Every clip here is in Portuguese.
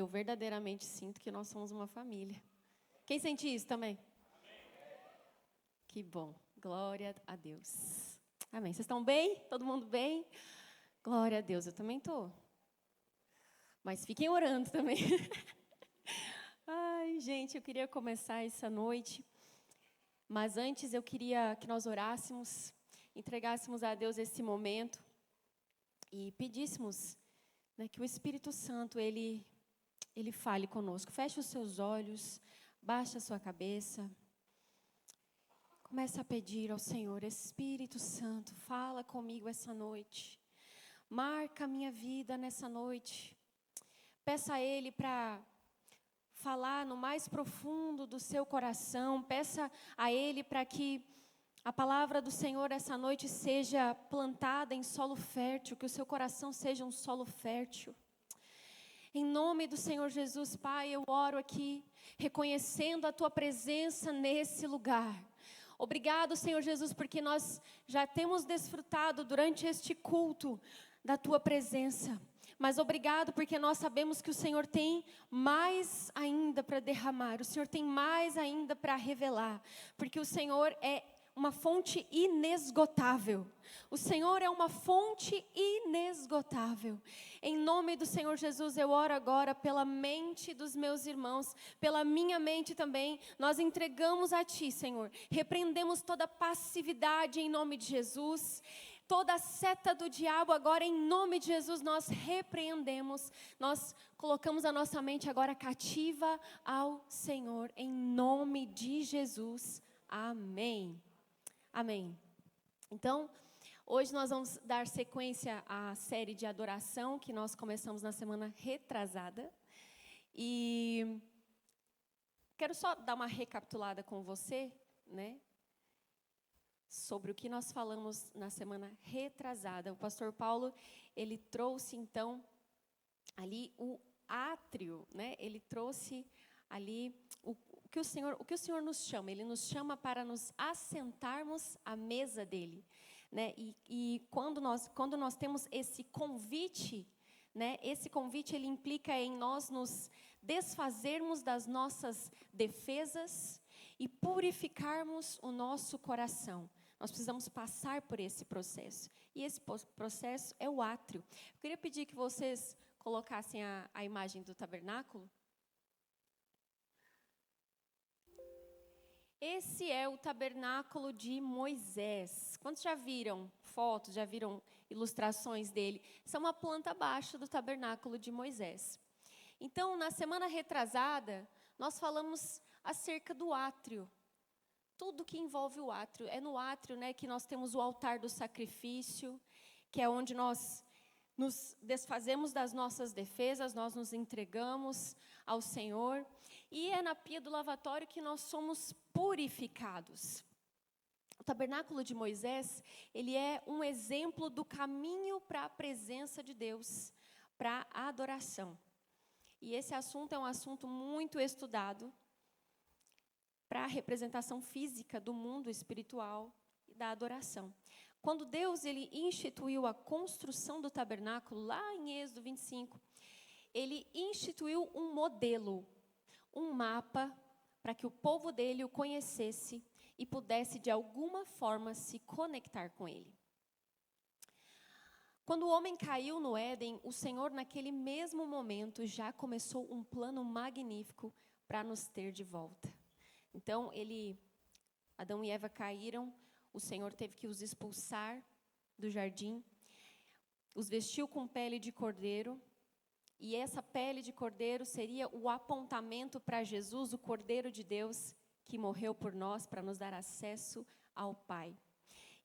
verdadeiramente sinto que nós somos uma família. Quem sente isso também? Que bom. Glória a Deus. Amém. Vocês estão bem? Todo mundo bem? Glória a Deus. Eu também estou. Mas fiquem orando também. Ai, gente, eu queria começar essa noite. Mas antes eu queria que nós orássemos, entregássemos a Deus esse momento e pedíssemos, né, que o Espírito Santo, Ele fale conosco. Feche os seus olhos, baixe a sua cabeça. Comece a pedir ao Senhor, Espírito Santo, fala comigo essa noite. Marca a minha vida nessa noite. Peça a Ele para falar no mais profundo do seu coração. Peça a Ele para que a palavra do Senhor essa noite seja plantada em solo fértil, que o seu coração seja um solo fértil. Em nome do Senhor Jesus, Pai, eu oro aqui, reconhecendo a Tua presença nesse lugar. Obrigado, Senhor Jesus, porque nós já temos desfrutado durante este culto da Tua presença. Mas obrigado porque nós sabemos que o Senhor tem mais ainda para derramar. O Senhor tem mais ainda para revelar. Porque o Senhor é uma fonte inesgotável. O Senhor é uma fonte inesgotável. Em nome do Senhor Jesus, eu oro agora pela mente dos meus irmãos, pela minha mente também. Nós entregamos a Ti, Senhor. Repreendemos toda passividade em nome de Jesus. Toda seta do diabo agora, em nome de Jesus, nós repreendemos. Nós colocamos a nossa mente agora cativa ao Senhor, em nome de Jesus. Amém. Amém. Então, hoje nós vamos dar sequência à série de adoração que nós começamos na semana retrasada. E quero só dar uma recapitulada com você, né? Sobre o que nós falamos na semana retrasada. O pastor Paulo, ele trouxe então ali o átrio, né? Ele trouxe ali o que o Senhor nos chama. Ele nos chama para nos assentarmos à mesa dele, né? E quando nós temos esse convite, né? Esse convite ele implica em nós nos desfazermos das nossas defesas e purificarmos o nosso coração. Nós precisamos passar por esse processo. E esse processo é o átrio. Eu queria pedir que vocês colocassem a imagem do tabernáculo. Esse é o tabernáculo de Moisés. Quantos já viram fotos, já viram ilustrações dele? Essa é uma planta abaixo do tabernáculo de Moisés. Então, na semana retrasada, nós falamos acerca do átrio. Tudo que envolve o átrio. É no átrio, né, que nós temos o altar do sacrifício, que é onde nós nos desfazemos das nossas defesas, nós nos entregamos ao Senhor. E é na pia do lavatório que nós somos purificados. O tabernáculo de Moisés, ele é um exemplo do caminho para a presença de Deus, para a adoração. E esse assunto é um assunto muito estudado para a representação física do mundo espiritual e da adoração. Quando Deus ele instituiu a construção do tabernáculo, lá em Êxodo 25, ele instituiu um modelo, um mapa, para que o povo dele o conhecesse e pudesse, de alguma forma, se conectar com ele. Quando o homem caiu no Éden, o Senhor, naquele mesmo momento, já começou um plano magnífico para nos ter de volta. Então, Adão e Eva caíram, o Senhor teve que os expulsar do jardim, os vestiu com pele de cordeiro, e essa pele de cordeiro seria o apontamento para Jesus, o Cordeiro de Deus, que morreu por nós para nos dar acesso ao Pai.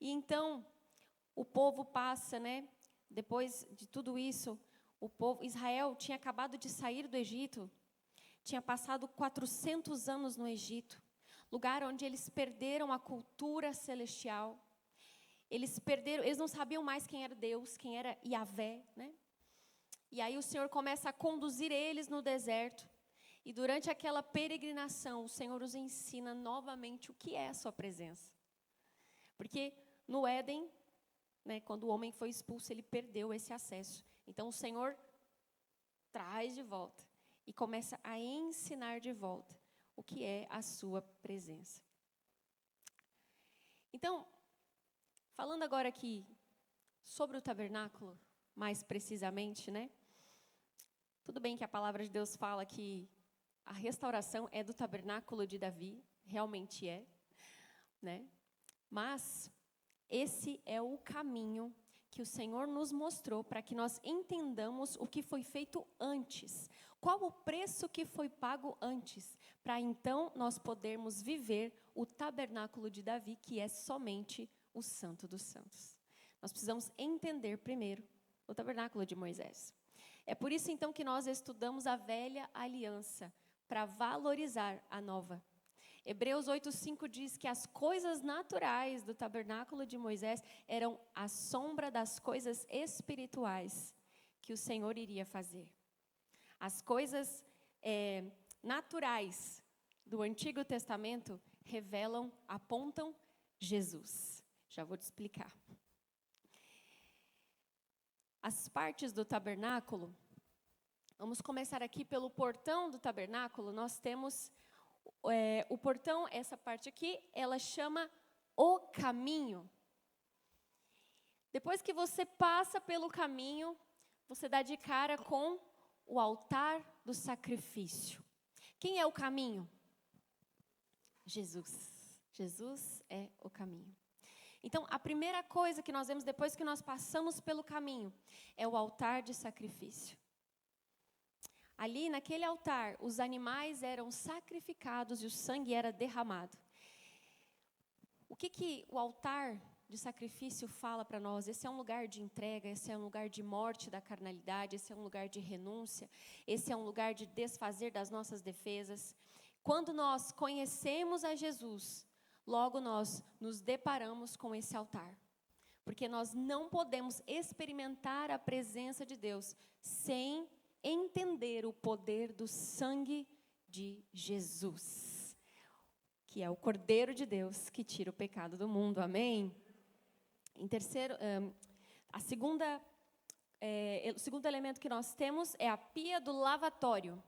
E então, o povo passa, né? Depois de tudo isso, Israel tinha acabado de sair do Egito, tinha passado 400 anos no Egito, lugar onde eles perderam a cultura celestial. Eles não sabiam mais quem era Deus, quem era Yahvé, né? E aí o Senhor começa a conduzir eles no deserto. E durante aquela peregrinação, o Senhor os ensina novamente o que é a sua presença. Porque no Éden, né, quando o homem foi expulso, ele perdeu esse acesso. Então o Senhor traz de volta. e começa a ensinar de volta o que é a sua presença. Então, falando agora aqui sobre o tabernáculo, mais precisamente, né? Tudo bem que a palavra de Deus fala que a restauração é do tabernáculo de Davi, realmente é, né? Mas esse é o caminho que o Senhor nos mostrou para que nós entendamos o que foi feito antes. Qual o preço que foi pago antes, para então nós podermos viver o tabernáculo de Davi, que é somente o Santo dos Santos. Nós precisamos entender primeiro o tabernáculo de Moisés. É por isso então que nós estudamos a velha aliança, para valorizar a nova. Hebreus 8:5 diz que as coisas naturais do tabernáculo de Moisés eram a sombra das coisas espirituais que o Senhor iria fazer. As coisas naturais do Antigo Testamento revelam, apontam Jesus. Já vou te explicar. As partes do tabernáculo, vamos começar aqui pelo portão do tabernáculo. Nós temos o portão, essa parte aqui, ela chama o caminho. Depois que você passa pelo caminho, você dá de cara com o altar do sacrifício. Quem é o caminho? Jesus. Jesus é o caminho. Então, a primeira coisa que nós vemos depois que nós passamos pelo caminho é o altar de sacrifício. Ali, naquele altar, os animais eram sacrificados e o sangue era derramado. O que o altar de sacrifício fala para nós? Esse é um lugar de entrega, esse é um lugar de morte da carnalidade, esse é um lugar de renúncia, esse é um lugar de desfazer das nossas defesas. Quando nós conhecemos a Jesus, logo nós nos deparamos com esse altar. Porque nós não podemos experimentar a presença de Deus sem entender o poder do sangue de Jesus, que é o Cordeiro de Deus que tira o pecado do mundo. Amém? Em terceiro, o segundo elemento que nós temos é a pia do lavatório,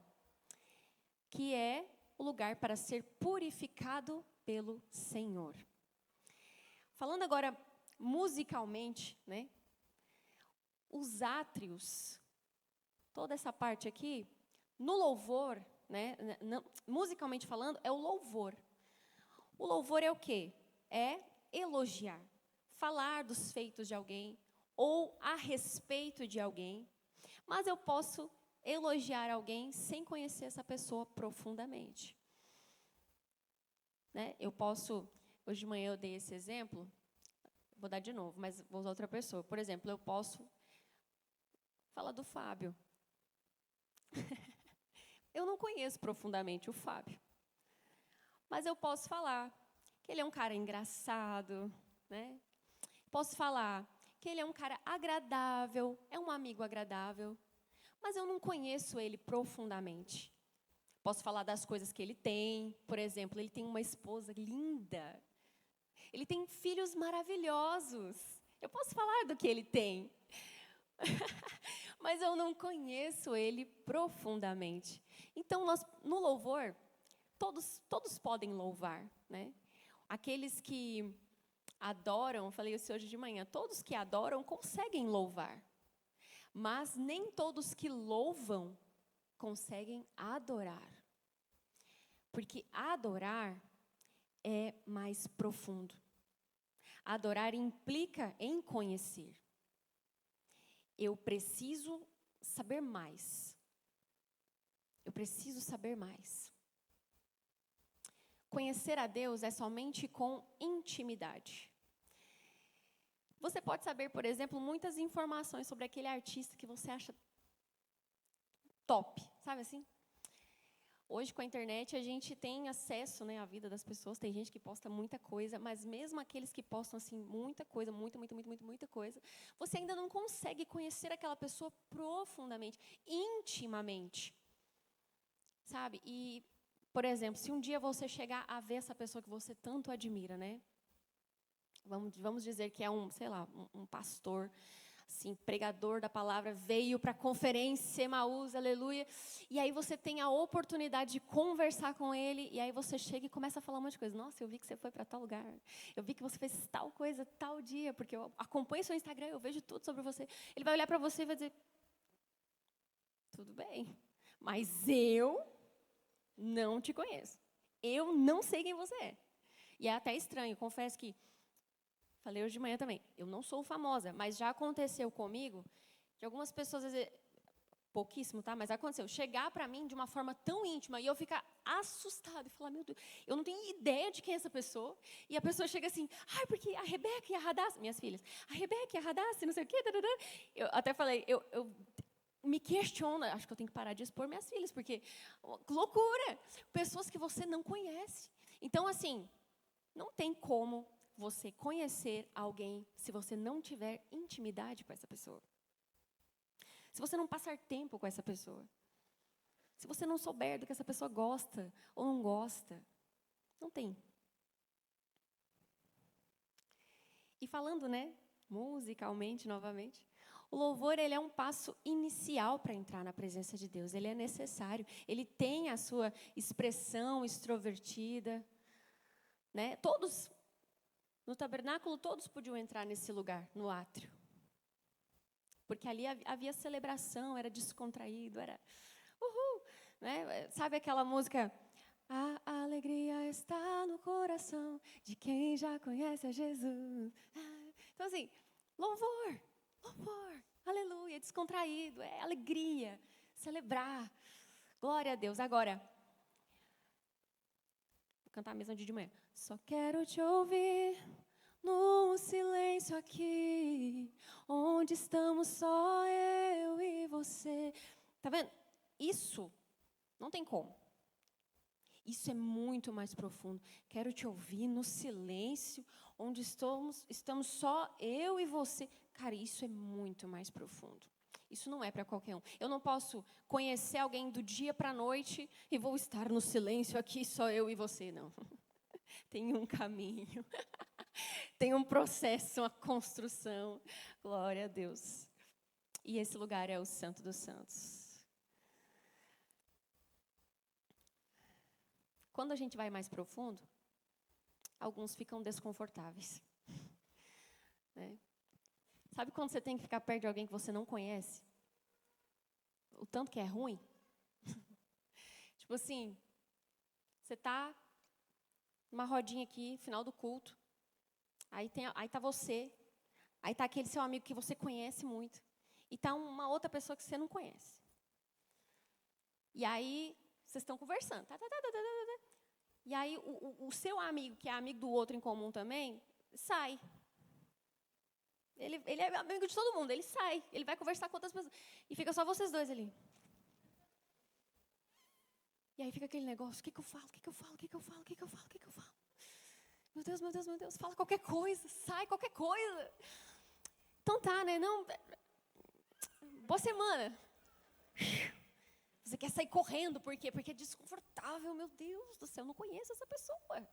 que é o lugar para ser purificado pelo Senhor. Falando agora musicalmente, né? Os átrios, toda essa parte aqui, no louvor, né? Musicalmente falando, é o louvor. O louvor é o quê? É elogiar, falar dos feitos de alguém ou a respeito de alguém. Mas eu posso elogiar alguém sem conhecer essa pessoa profundamente. Né? Eu posso, hoje de manhã eu dei esse exemplo, vou dar de novo, mas vou usar outra pessoa. Por exemplo, eu posso falar do Fábio. Eu não conheço profundamente o Fábio, mas eu posso falar que ele é um cara engraçado, né? Posso falar que ele é um cara agradável, é um amigo agradável, mas eu não conheço ele profundamente. Posso falar das coisas que ele tem, por exemplo, ele tem uma esposa linda, ele tem filhos maravilhosos. Eu posso falar do que ele tem, mas eu não conheço ele profundamente. Então, no louvor, todos podem louvar, né? Aqueles que adoram, falei isso hoje de manhã, todos que adoram conseguem louvar, mas nem todos que louvam conseguem adorar. Porque adorar é mais profundo. Adorar implica em conhecer. Eu preciso saber mais. Eu preciso saber mais. Conhecer a Deus é somente com intimidade. Você pode saber, por exemplo, muitas informações sobre aquele artista que você acha top, sabe assim? Hoje, com a internet, a gente tem acesso, né, à vida das pessoas. Tem gente que posta muita coisa, mas mesmo aqueles que postam assim, muita coisa, muita coisa, você ainda não consegue conhecer aquela pessoa profundamente, intimamente. Sabe? E, por exemplo, se um dia você chegar a ver essa pessoa que você tanto admira, né? Vamos dizer que é um pastor, sim, pregador da palavra, veio para a conferência Emaús, aleluia. E aí você tem a oportunidade de conversar com ele, e aí você chega e começa a falar um monte de coisa. Nossa, eu vi que você foi para tal lugar. Eu vi que você fez tal coisa, tal dia, porque eu acompanho seu Instagram, eu vejo tudo sobre você. Ele vai olhar para você e vai dizer, tudo bem, mas eu não te conheço. Eu não sei quem você é. E é até estranho, confesso que, falei hoje de manhã também, eu não sou famosa, mas já aconteceu comigo, de algumas pessoas, às vezes, pouquíssimo, tá? Mas aconteceu, chegar para mim de uma forma tão íntima e eu ficar assustada e falar, meu Deus, eu não tenho ideia de quem é essa pessoa. E a pessoa chega assim, porque a Rebeca e a Radassa, minhas filhas, a Rebeca e a Radassa, não sei o quê, eu até falei, eu me questiono, acho que eu tenho que parar de expor minhas filhas, porque, loucura, pessoas que você não conhece. Então, assim, não tem como você conhecer alguém se você não tiver intimidade com essa pessoa. Se você não passar tempo com essa pessoa. Se você não souber do que essa pessoa gosta ou não gosta. Não tem. E falando, musicalmente, novamente, o louvor, ele é um passo inicial para entrar na presença de Deus. Ele é necessário. Ele tem a sua expressão extrovertida. Todos, no tabernáculo, todos podiam entrar nesse lugar, no átrio. Porque ali havia celebração, era descontraído, era uhul. Sabe aquela música? A alegria está no coração de quem já conhece a Jesus. Então, assim, louvor, aleluia, descontraído, é alegria, celebrar. Glória a Deus. Agora, vou cantar a mesma de manhã. Só quero te ouvir no silêncio aqui, onde estamos só eu e você. Tá vendo? Isso não tem como. Isso é muito mais profundo. Quero te ouvir no silêncio, onde estamos só eu e você. Cara, isso é muito mais profundo. Isso não é para qualquer um. Eu não posso conhecer alguém do dia para a noite e vou estar no silêncio aqui, só eu e você, não. Tem um caminho. Tem um processo, uma construção. Glória a Deus. E esse lugar é o Santo dos Santos. Quando a gente vai mais profundo, alguns ficam desconfortáveis. Sabe quando você tem que ficar perto de alguém que você não conhece? O tanto que é ruim? Tipo assim, você está numa rodinha aqui, final do culto, aí tá você, aí tá aquele seu amigo que você conhece muito, e tá uma outra pessoa que você não conhece. E aí, vocês estão conversando. E aí, o seu amigo, que é amigo do outro em comum também, sai. Ele é amigo de todo mundo, ele sai. Ele vai conversar com outras pessoas. E fica só vocês dois ali. E aí fica aquele negócio, o que eu falo? Meu Deus, fala qualquer coisa, sai qualquer coisa. Então tá, Não, boa semana. Você quer sair correndo, por quê? Porque é desconfortável, meu Deus do céu, eu não conheço essa pessoa.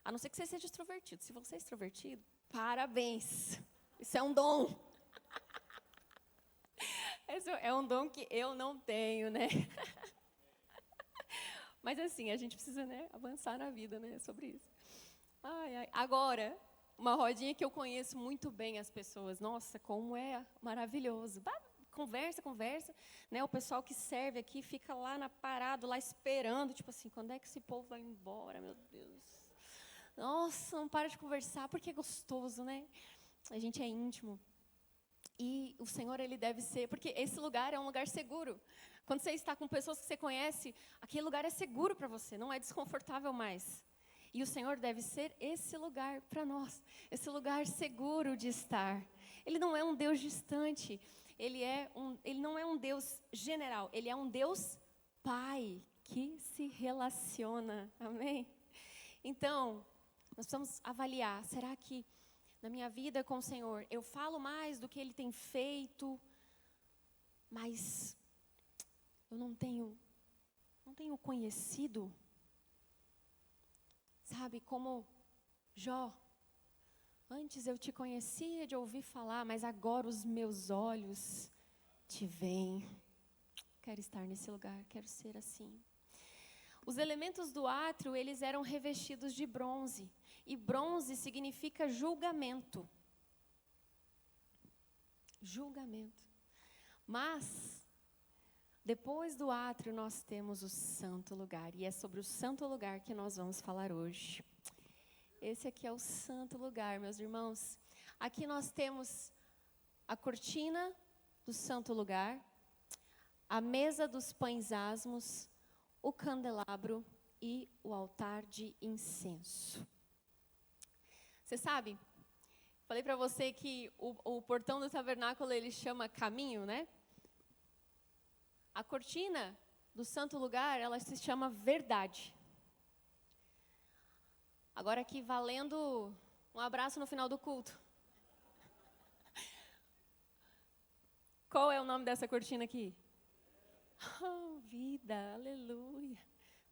A não ser que você seja extrovertido. Se você é extrovertido, parabéns. Isso é um dom. Esse é um dom que eu não tenho, Mas assim, a gente precisa, avançar na vida, sobre isso. Agora, uma rodinha que eu conheço muito bem as pessoas. Nossa, como é maravilhoso. Conversa. O pessoal que serve aqui fica lá parado, lá esperando. Tipo assim, quando é que esse povo vai embora, meu Deus? Nossa, não para de conversar, porque é gostoso, A gente é íntimo. E o Senhor, Ele deve ser... Porque esse lugar é um lugar seguro. Quando você está com pessoas que você conhece, aquele lugar é seguro para você, não é desconfortável mais. E o Senhor deve ser esse lugar para nós. Esse lugar seguro de estar. Ele não é um Deus distante. Ele não é um Deus general. Ele é um Deus Pai que se relaciona. Amém? Então, nós precisamos avaliar. Será que na minha vida com o Senhor, eu falo mais do que Ele tem feito, mas eu não tenho conhecido? Sabe, como Jó, Antes eu te conhecia de ouvir falar, mas agora os meus olhos te veem. Quero estar nesse lugar, quero ser assim. Os elementos do átrio, eles eram revestidos de bronze. E bronze significa julgamento. Julgamento. Mas, depois do átrio, nós temos o santo lugar. E é sobre o santo lugar que nós vamos falar hoje. Esse aqui é o santo lugar, meus irmãos. Aqui nós temos a cortina do santo lugar, a mesa dos pães asmos, o candelabro e o altar de incenso. Você sabe, falei para você que o portão do tabernáculo ele chama caminho, né? A cortina do santo lugar, ela se chama verdade. Agora aqui valendo um abraço no final do culto. Qual é o nome dessa cortina aqui? Oh, vida, aleluia.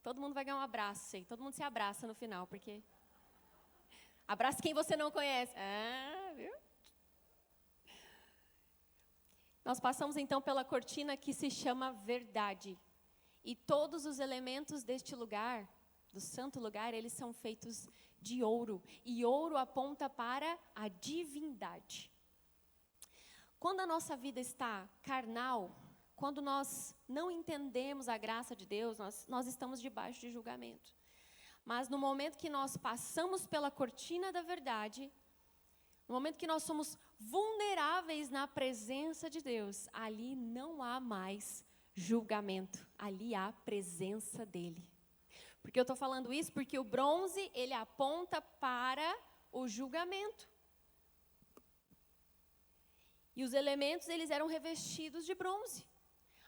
Todo mundo vai ganhar um abraço aí. Todo mundo se abraça no final, porque... Abraça quem você não conhece. Ah, viu? Nós passamos então pela cortina que se chama verdade. E todos os elementos deste lugar, do santo lugar, eles são feitos de ouro. E ouro aponta para a divindade. Quando a nossa vida está carnal, quando nós não entendemos a graça de Deus, nós estamos debaixo de julgamento. Mas no momento que nós passamos pela cortina da verdade, no momento que nós somos vulneráveis na presença de Deus, ali não há mais julgamento, ali há a presença dEle. Porque eu estou falando isso porque o bronze, ele aponta para o julgamento. E os elementos, eles eram revestidos de bronze.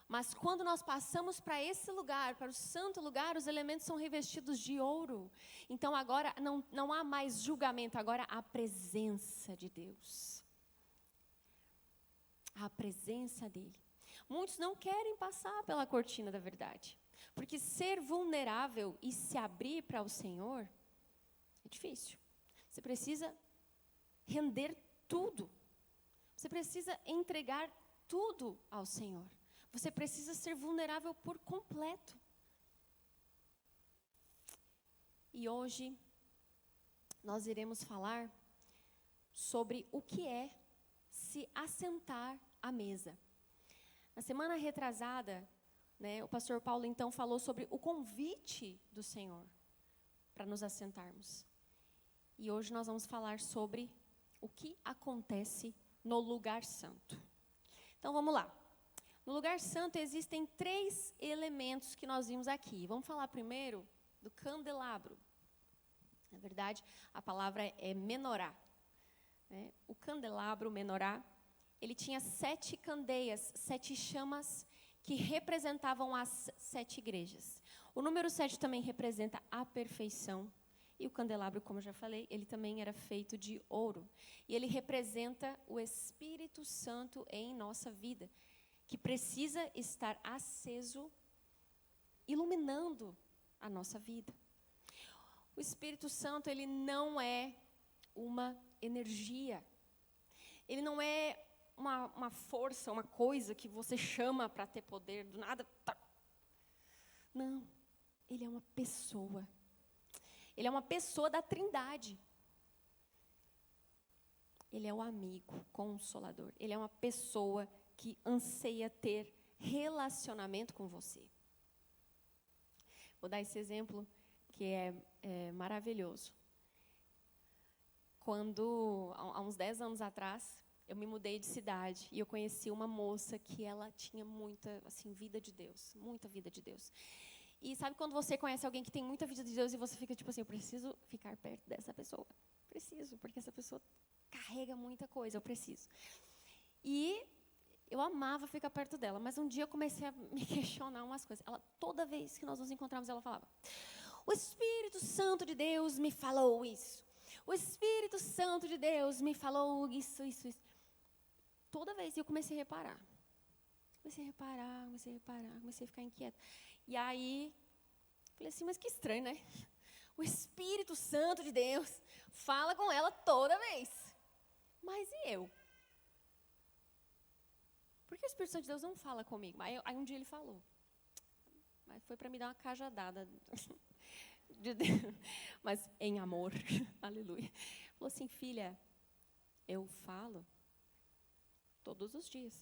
Mas quando nós passamos para esse lugar, para o santo lugar, os elementos são revestidos de ouro. Então agora não há mais julgamento, agora há a presença de Deus. A presença dEle. Muitos não querem passar pela cortina da verdade. Porque ser vulnerável e se abrir para o Senhor é difícil. Você precisa render tudo. Você precisa entregar tudo ao Senhor. Você precisa ser vulnerável por completo. E hoje nós iremos falar sobre o que é se assentar à mesa. Na semana retrasada, o pastor Paulo então falou sobre o convite do Senhor para nos assentarmos. E hoje nós vamos falar sobre o que acontece no lugar santo. Então vamos lá. No lugar santo existem 3 elementos que nós vimos aqui. Vamos falar primeiro do candelabro. Na verdade, a palavra é menorá. O candelabro, menorá, ele tinha 7 candeias, 7 chamas que representavam as 7 igrejas. O número 7 também representa a perfeição. E o candelabro, como eu já falei, ele também era feito de ouro. E ele representa o Espírito Santo em nossa vida, que precisa estar aceso, iluminando a nossa vida. O Espírito Santo, ele não é uma energia. Ele não é uma força, uma coisa que você chama para ter poder, do nada. Tá. Não, ele é uma pessoa. Ele é uma pessoa da Trindade. Ele é o amigo, consolador. Ele é uma pessoa que anseia ter relacionamento com você. Vou dar esse exemplo que é maravilhoso. Quando, há uns 10 anos atrás, eu me mudei de cidade e eu conheci uma moça que ela tinha muita, vida de Deus, muita vida de Deus. E sabe quando você conhece alguém que tem muita vida de Deus e você fica tipo assim, eu preciso ficar perto dessa pessoa. Preciso, porque essa pessoa carrega muita coisa, eu preciso. E eu amava ficar perto dela, mas um dia eu comecei a me questionar umas coisas. Toda vez que nós nos encontrávamos, ela falava, o Espírito Santo de Deus me falou isso. O Espírito Santo de Deus me falou isso. Toda vez eu comecei a reparar. Comecei a ficar inquieta. E aí, falei assim, mas que estranho, né? O Espírito Santo de Deus fala com ela toda vez. Mas e eu? Por que o Espírito Santo de Deus não fala comigo? Aí um dia ele falou. Mas foi para me dar uma cajadada de Deus. Mas em amor. Aleluia. Falou assim, filha, eu falo todos os dias.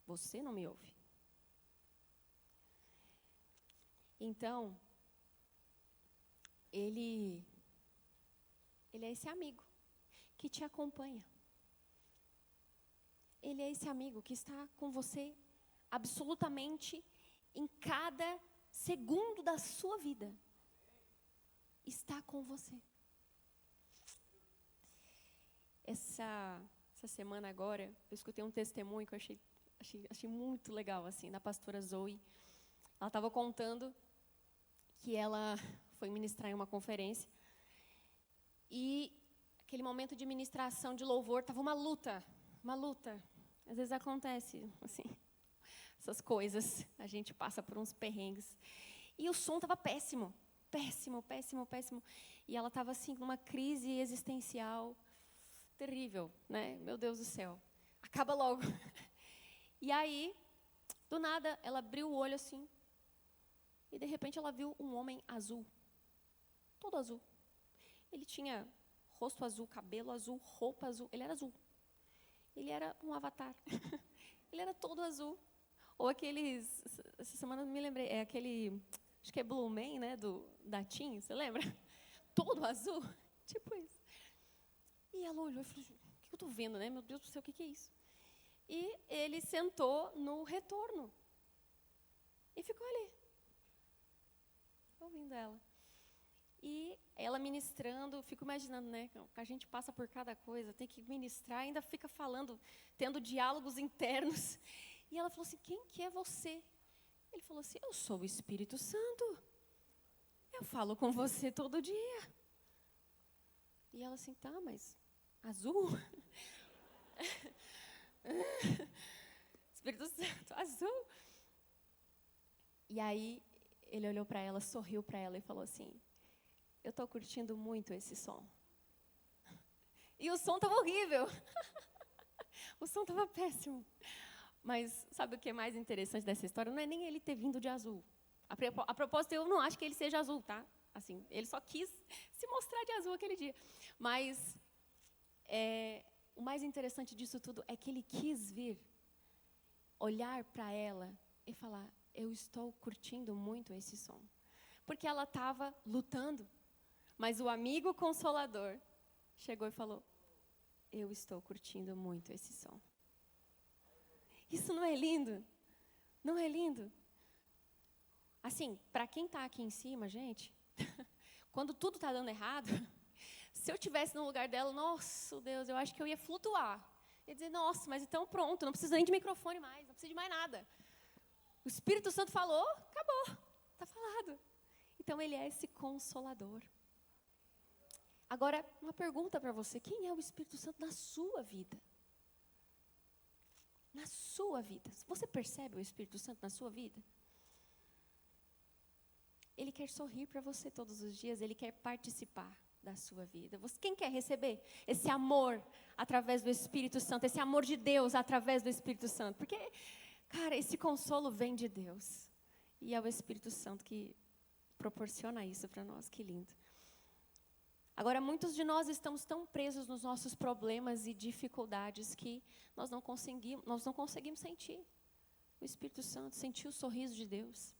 Você não me ouve. Então, ele é esse amigo que te acompanha. Ele é esse amigo que está com você absolutamente em cada segundo da sua vida. Está com você. Essa semana agora, eu escutei um testemunho que eu achei muito legal, assim, da pastora Zoe. Ela estava contando que ela foi ministrar em uma conferência e aquele momento de ministração de louvor, estava uma luta. Às vezes acontece, assim, essas coisas, a gente passa por uns perrengues. E o som estava péssimo. E ela estava, assim, numa crise existencial terrível, né? Meu Deus do céu. Acaba logo. E aí, do nada, ela abriu o olho, assim, e de repente ela viu um homem azul. Todo azul. Ele tinha rosto azul, cabelo azul, roupa azul. Ele era azul. Ele era um avatar. Ele era todo azul. Ou aqueles... Essa semana eu me lembrei. É aquele... Acho que é Blue Man, né? Da TIM. Você lembra? Todo azul. Tipo isso. E ela olhou e falou, o que eu estou vendo, né? Meu Deus do céu, o que é isso? E ele sentou no retorno. E ficou ali. Ouvindo ela. E ela ministrando, fico imaginando, né? A gente passa por cada coisa, tem que ministrar, ainda fica falando, tendo diálogos internos. E ela falou assim, quem que é você? Ele falou assim, eu sou o Espírito Santo. Eu falo com você todo dia. E ela assim, tá, mas azul? Espírito Santo, azul? E aí, ele olhou para ela, sorriu para ela e falou assim, eu estou curtindo muito esse som. E o som estava horrível. O som estava péssimo. Mas sabe o que é mais interessante dessa história? Não é nem ele ter vindo de azul. A propósito, eu não acho que ele seja azul, tá? Assim, ele só quis se mostrar de azul aquele dia. Mas o mais interessante disso tudo é que ele quis vir, olhar para ela e falar, eu estou curtindo muito esse som. Porque ela estava lutando. Mas o amigo consolador chegou e falou, eu estou curtindo muito esse som. Isso não é lindo? Não é lindo? Assim, para quem está aqui em cima, gente, quando tudo está dando errado, se eu estivesse no lugar dela, nossa, Deus, eu acho que eu ia flutuar. Ia dizer, nossa, mas então pronto, não preciso nem de microfone mais, não preciso de mais nada. O Espírito Santo falou, acabou, está falado. Então, ele é esse consolador. Agora, uma pergunta para você, quem é o Espírito Santo na sua vida? Na sua vida. Você percebe o Espírito Santo na sua vida? Ele quer sorrir para você todos os dias, ele quer participar da sua vida. Quem quer receber esse amor através do Espírito Santo, esse amor de Deus através do Espírito Santo? Porque, cara, esse consolo vem de Deus. E é o Espírito Santo que proporciona isso para nós, que lindo. Agora, muitos de nós estamos tão presos nos nossos problemas e dificuldades que nós não conseguimos sentir o Espírito Santo, sentir o sorriso de Deus.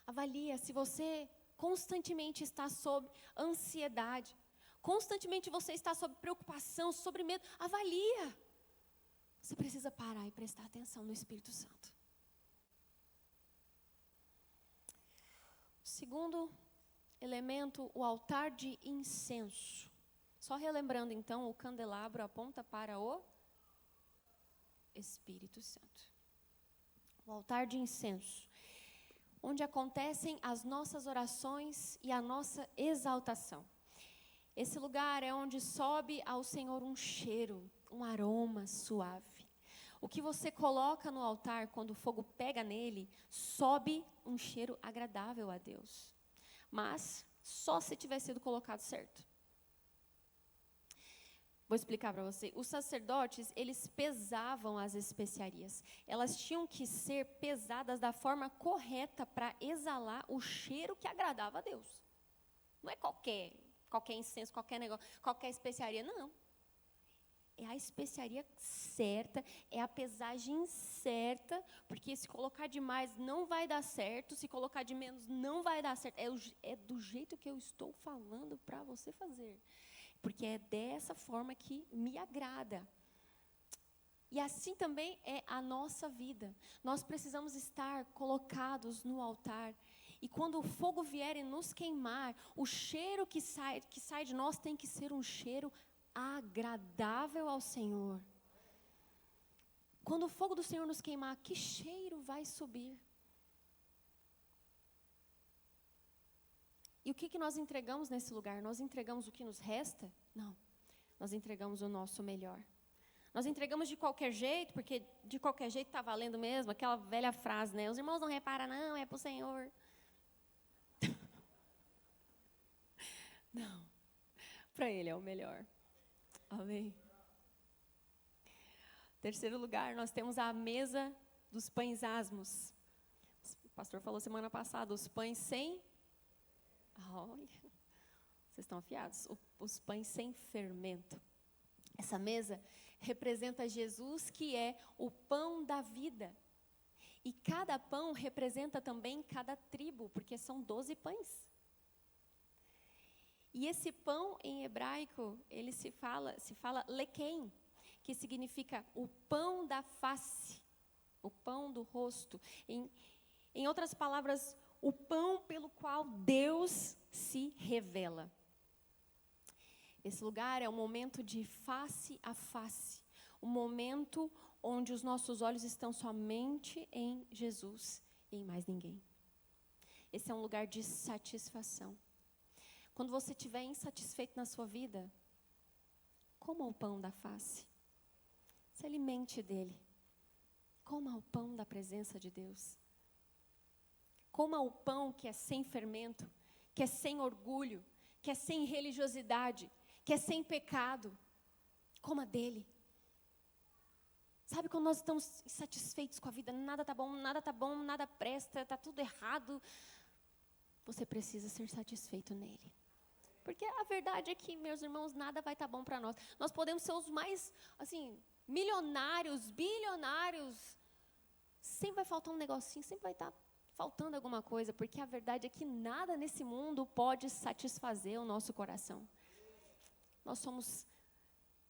Avalia se você constantemente está sob ansiedade, constantemente você está sob preocupação, sob medo. Avalia. Você precisa parar e prestar atenção no Espírito Santo. Segundo elemento, o altar de incenso. Só relembrando então, o candelabro aponta para o Espírito Santo. O altar de incenso, onde acontecem as nossas orações e a nossa exaltação. Esse lugar é onde sobe ao Senhor um cheiro, um aroma suave. O que você coloca no altar, quando o fogo pega nele, sobe um cheiro agradável a Deus. mas só se tiver sido colocado certo. Vou explicar para você. Os sacerdotes, eles pesavam as especiarias. Elas tinham que ser pesadas da forma correta para exalar o cheiro que agradava a Deus. Não é qualquer incenso, qualquer negócio, qualquer especiaria, não. É a especiaria certa, é a pesagem certa, porque se colocar demais não vai dar certo, se colocar de menos não vai dar certo. É do jeito que eu estou falando para você fazer. Porque é dessa forma que me agrada. E assim também é a nossa vida. Nós precisamos estar colocados no altar. E quando o fogo vier e nos queimar, o cheiro que sai de nós tem que ser um cheiro agradável ao Senhor. Quando o fogo do Senhor nos queimar, que cheiro vai subir? E o que nós entregamos nesse lugar? Nós entregamos o que nos resta? Não. Nós entregamos o nosso melhor. Nós entregamos de qualquer jeito, porque de qualquer jeito está valendo mesmo, aquela velha frase, né? Os irmãos não reparam, não, é para o Senhor. Não. Para Ele é o melhor. Amém. Terceiro lugar, nós temos a mesa dos pães asmos. O pastor falou semana passada, os pães sem... Olha, vocês estão afiados. Os pães sem fermento. Essa mesa representa Jesus, que é o pão da vida. E cada pão representa também cada tribo, porque são 12 pães. E esse pão em hebraico, ele se fala lequem, que significa o pão da face, o pão do rosto. Em outras palavras, o pão pelo qual Deus se revela. Esse lugar é um momento de face a face, um momento onde os nossos olhos estão somente em Jesus e em mais ninguém. Esse é um lugar de satisfação. Quando você estiver insatisfeito na sua vida, coma o pão da face. Se alimente dele. Coma o pão da presença de Deus. Coma o pão que é sem fermento, que é sem orgulho, que é sem religiosidade, que é sem pecado. Coma dele. Sabe quando nós estamos insatisfeitos com a vida, nada está bom, nada presta, está tudo errado. Você precisa ser satisfeito nele. Porque a verdade é que, meus irmãos, nada vai estar bom para nós. Nós podemos ser os mais, milionários, bilionários. Sempre vai faltar um negocinho, sempre vai estar faltando alguma coisa, porque a verdade é que nada nesse mundo pode satisfazer o nosso coração. Nós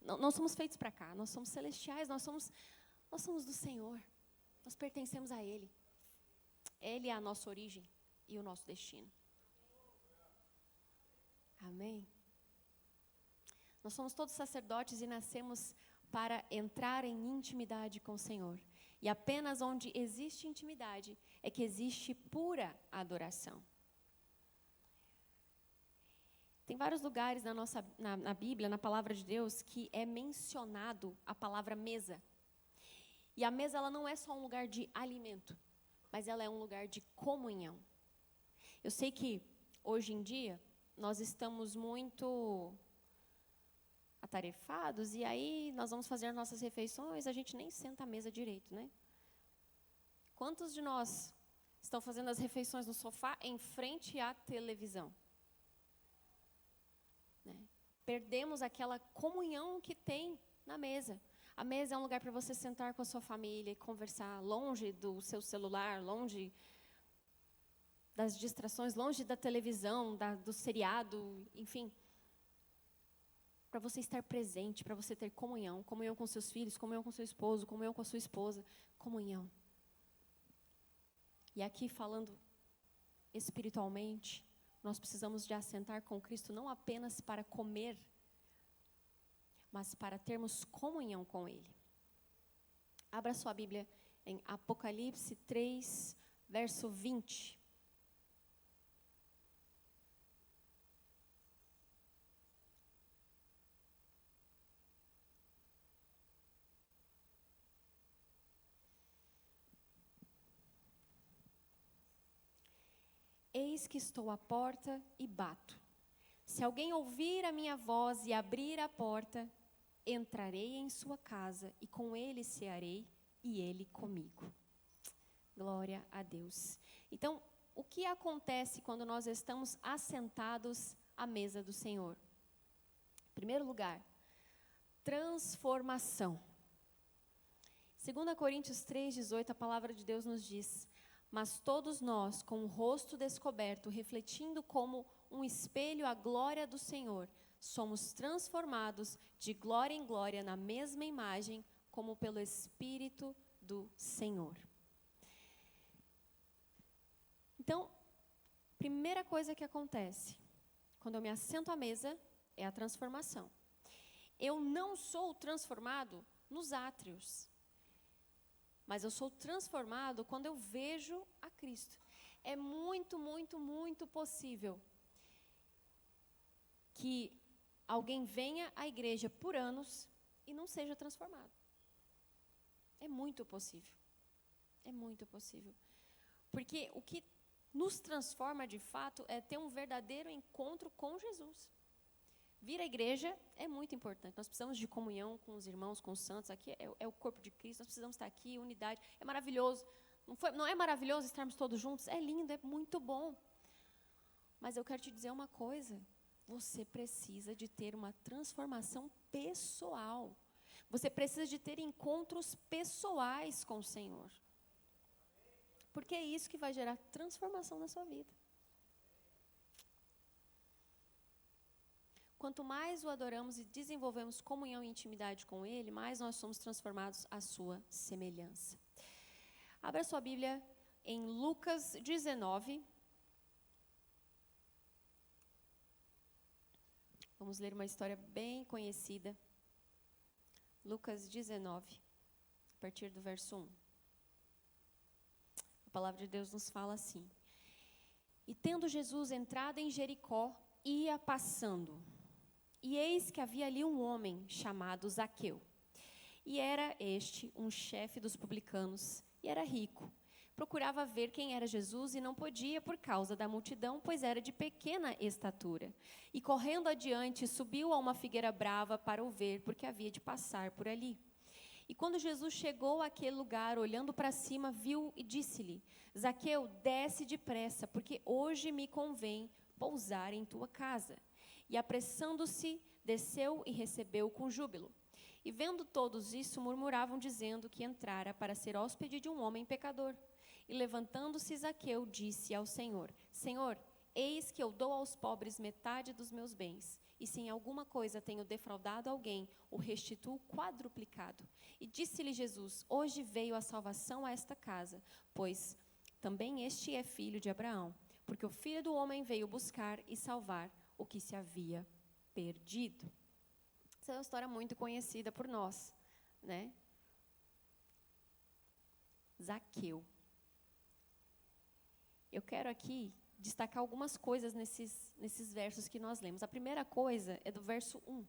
não somos feitos para cá, nós somos celestiais, nós somos do Senhor. Nós pertencemos a Ele. Ele é a nossa origem e o nosso destino. Amém? Nós somos todos sacerdotes e nascemos para entrar em intimidade com o Senhor. E apenas onde existe intimidade é que existe pura adoração. Tem vários lugares na Bíblia, na palavra de Deus, que é mencionado a palavra mesa. E a mesa, ela não é só um lugar de alimento, mas ela é um lugar de comunhão. Eu sei que, hoje em dia, nós estamos muito atarefados, e aí nós vamos fazer nossas refeições, a gente nem senta à mesa direito, né? Quantos de nós estão fazendo as refeições no sofá em frente à televisão? Né? Perdemos aquela comunhão que tem na mesa. A mesa é um lugar para você sentar com a sua família e conversar, longe do seu celular, longe das distrações, longe da televisão, do seriado, enfim. Para você estar presente, para você ter comunhão com seus filhos, comunhão com seu esposo, comunhão com a sua esposa, comunhão. E aqui, falando espiritualmente, nós precisamos de assentar com Cristo não apenas para comer, mas para termos comunhão com Ele. Abra sua Bíblia em Apocalipse 3, verso 20. Eis que estou à porta e bato. Se alguém ouvir a minha voz e abrir a porta, entrarei em sua casa e com ele cearei e ele comigo. Glória a Deus. Então, o que acontece quando nós estamos assentados à mesa do Senhor? Em primeiro lugar, transformação. 2 Coríntios 3,18, a palavra de Deus nos diz: mas todos nós, com o rosto descoberto, refletindo como um espelho a glória do Senhor, somos transformados de glória em glória na mesma imagem, como pelo Espírito do Senhor. Então, primeira coisa que acontece quando eu me assento à mesa é a transformação. Eu não sou transformado nos átrios, mas eu sou transformado quando eu vejo a Cristo. É muito, muito, muito possível que alguém venha à igreja por anos e não seja transformado. É muito possível. É muito possível. Porque o que nos transforma de fato é ter um verdadeiro encontro com Jesus. Vir à igreja é muito importante. Nós precisamos de comunhão com os irmãos, com os santos. Aqui é o corpo de Cristo. Nós precisamos estar aqui, unidade. É maravilhoso. Não é maravilhoso estarmos todos juntos? É lindo, é muito bom. Mas eu quero te dizer uma coisa. Você precisa de ter uma transformação pessoal. Você precisa de ter encontros pessoais com o Senhor. Porque é isso que vai gerar transformação na sua vida. Quanto mais o adoramos e desenvolvemos comunhão e intimidade com Ele, mais nós somos transformados à sua semelhança. Abra sua Bíblia em Lucas 19. Vamos ler uma história bem conhecida. Lucas 19, a partir do verso 1. A palavra de Deus nos fala assim: e tendo Jesus entrado em Jericó, ia passando. E eis que havia ali um homem chamado Zaqueu. E era este um chefe dos publicanos, e era rico. Procurava ver quem era Jesus e não podia por causa da multidão, pois era de pequena estatura. E correndo adiante, subiu a uma figueira brava para o ver, porque havia de passar por ali. E quando Jesus chegou àquele lugar, olhando para cima, viu e disse-lhe: Zaqueu, desce depressa, porque hoje me convém pousar em tua casa. E apressando-se, desceu e recebeu com júbilo. E vendo todos isso, murmuravam, dizendo que entrara para ser hóspede de um homem pecador. E levantando-se Zaqueu, disse ao Senhor: Senhor, eis que eu dou aos pobres metade dos meus bens. E se em alguma coisa tenho defraudado alguém, o restituo quadruplicado. E disse-lhe Jesus: hoje veio a salvação a esta casa, pois também este é filho de Abraão. Porque o Filho do Homem veio buscar e salvar o que se havia perdido. Essa é uma história muito conhecida por nós, né? Zaqueu. Eu quero aqui destacar algumas coisas nesses versos que nós lemos. A primeira coisa é do verso 1.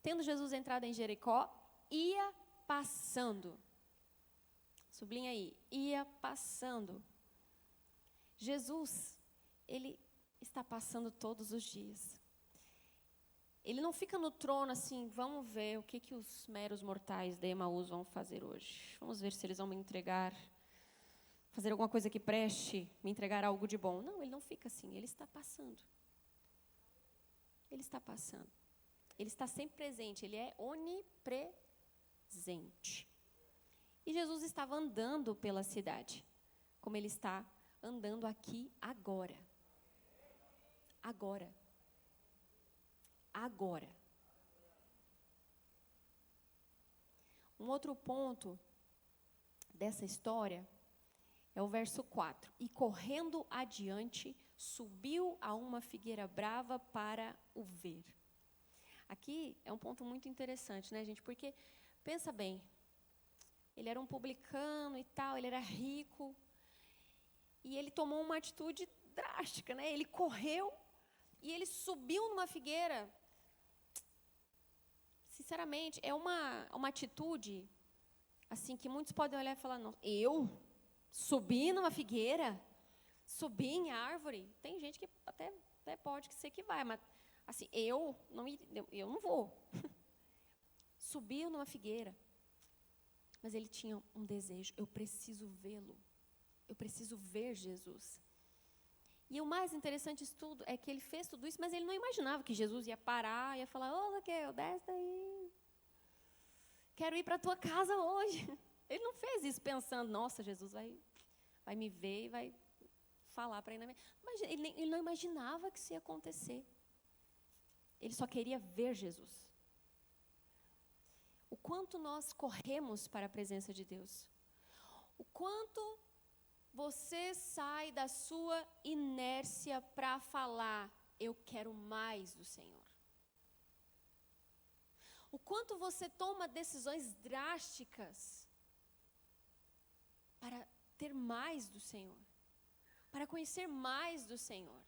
Tendo Jesus entrado em Jericó, ia passando. Sublinha aí, ia passando. Jesus, ele está passando todos os dias. Ele não fica no trono assim, vamos ver o que os meros mortais de Emaús vão fazer hoje. Vamos ver se eles vão me entregar, fazer alguma coisa que preste, me entregar algo de bom. Não, ele não fica assim, ele está passando. Ele está passando. Ele está sempre presente, ele é onipresente. E Jesus estava andando pela cidade, como ele está andando aqui agora. Agora. Agora. Um outro ponto dessa história é o verso 4. E correndo adiante, subiu a uma figueira brava para o ver. Aqui é um ponto muito interessante, né, gente? Porque, pensa bem, ele era um publicano e tal, ele era rico, e ele tomou uma atitude drástica, né? Ele correu e ele subiu numa figueira. Sinceramente, é uma atitude, assim, que muitos podem olhar e falar, não, eu subi numa figueira? Subir em árvore, tem gente que até pode ser que vai, mas assim, eu não vou. Subiu numa figueira. Mas ele tinha um desejo, eu preciso vê-lo. Eu preciso ver Jesus. E o mais interessante disso tudo é que ele fez tudo isso, mas ele não imaginava que Jesus ia parar, ia falar, ô Zaqueu, desce daí. Quero ir para a tua casa hoje. Ele não fez isso pensando, nossa, Jesus vai me ver e vai falar para ir na minha... Mas ele não imaginava que isso ia acontecer. Ele só queria ver Jesus. O quanto nós corremos para a presença de Deus. O quanto você sai da sua inércia para falar, eu quero mais do Senhor. O quanto você toma decisões drásticas para ter mais do Senhor, para conhecer mais do Senhor.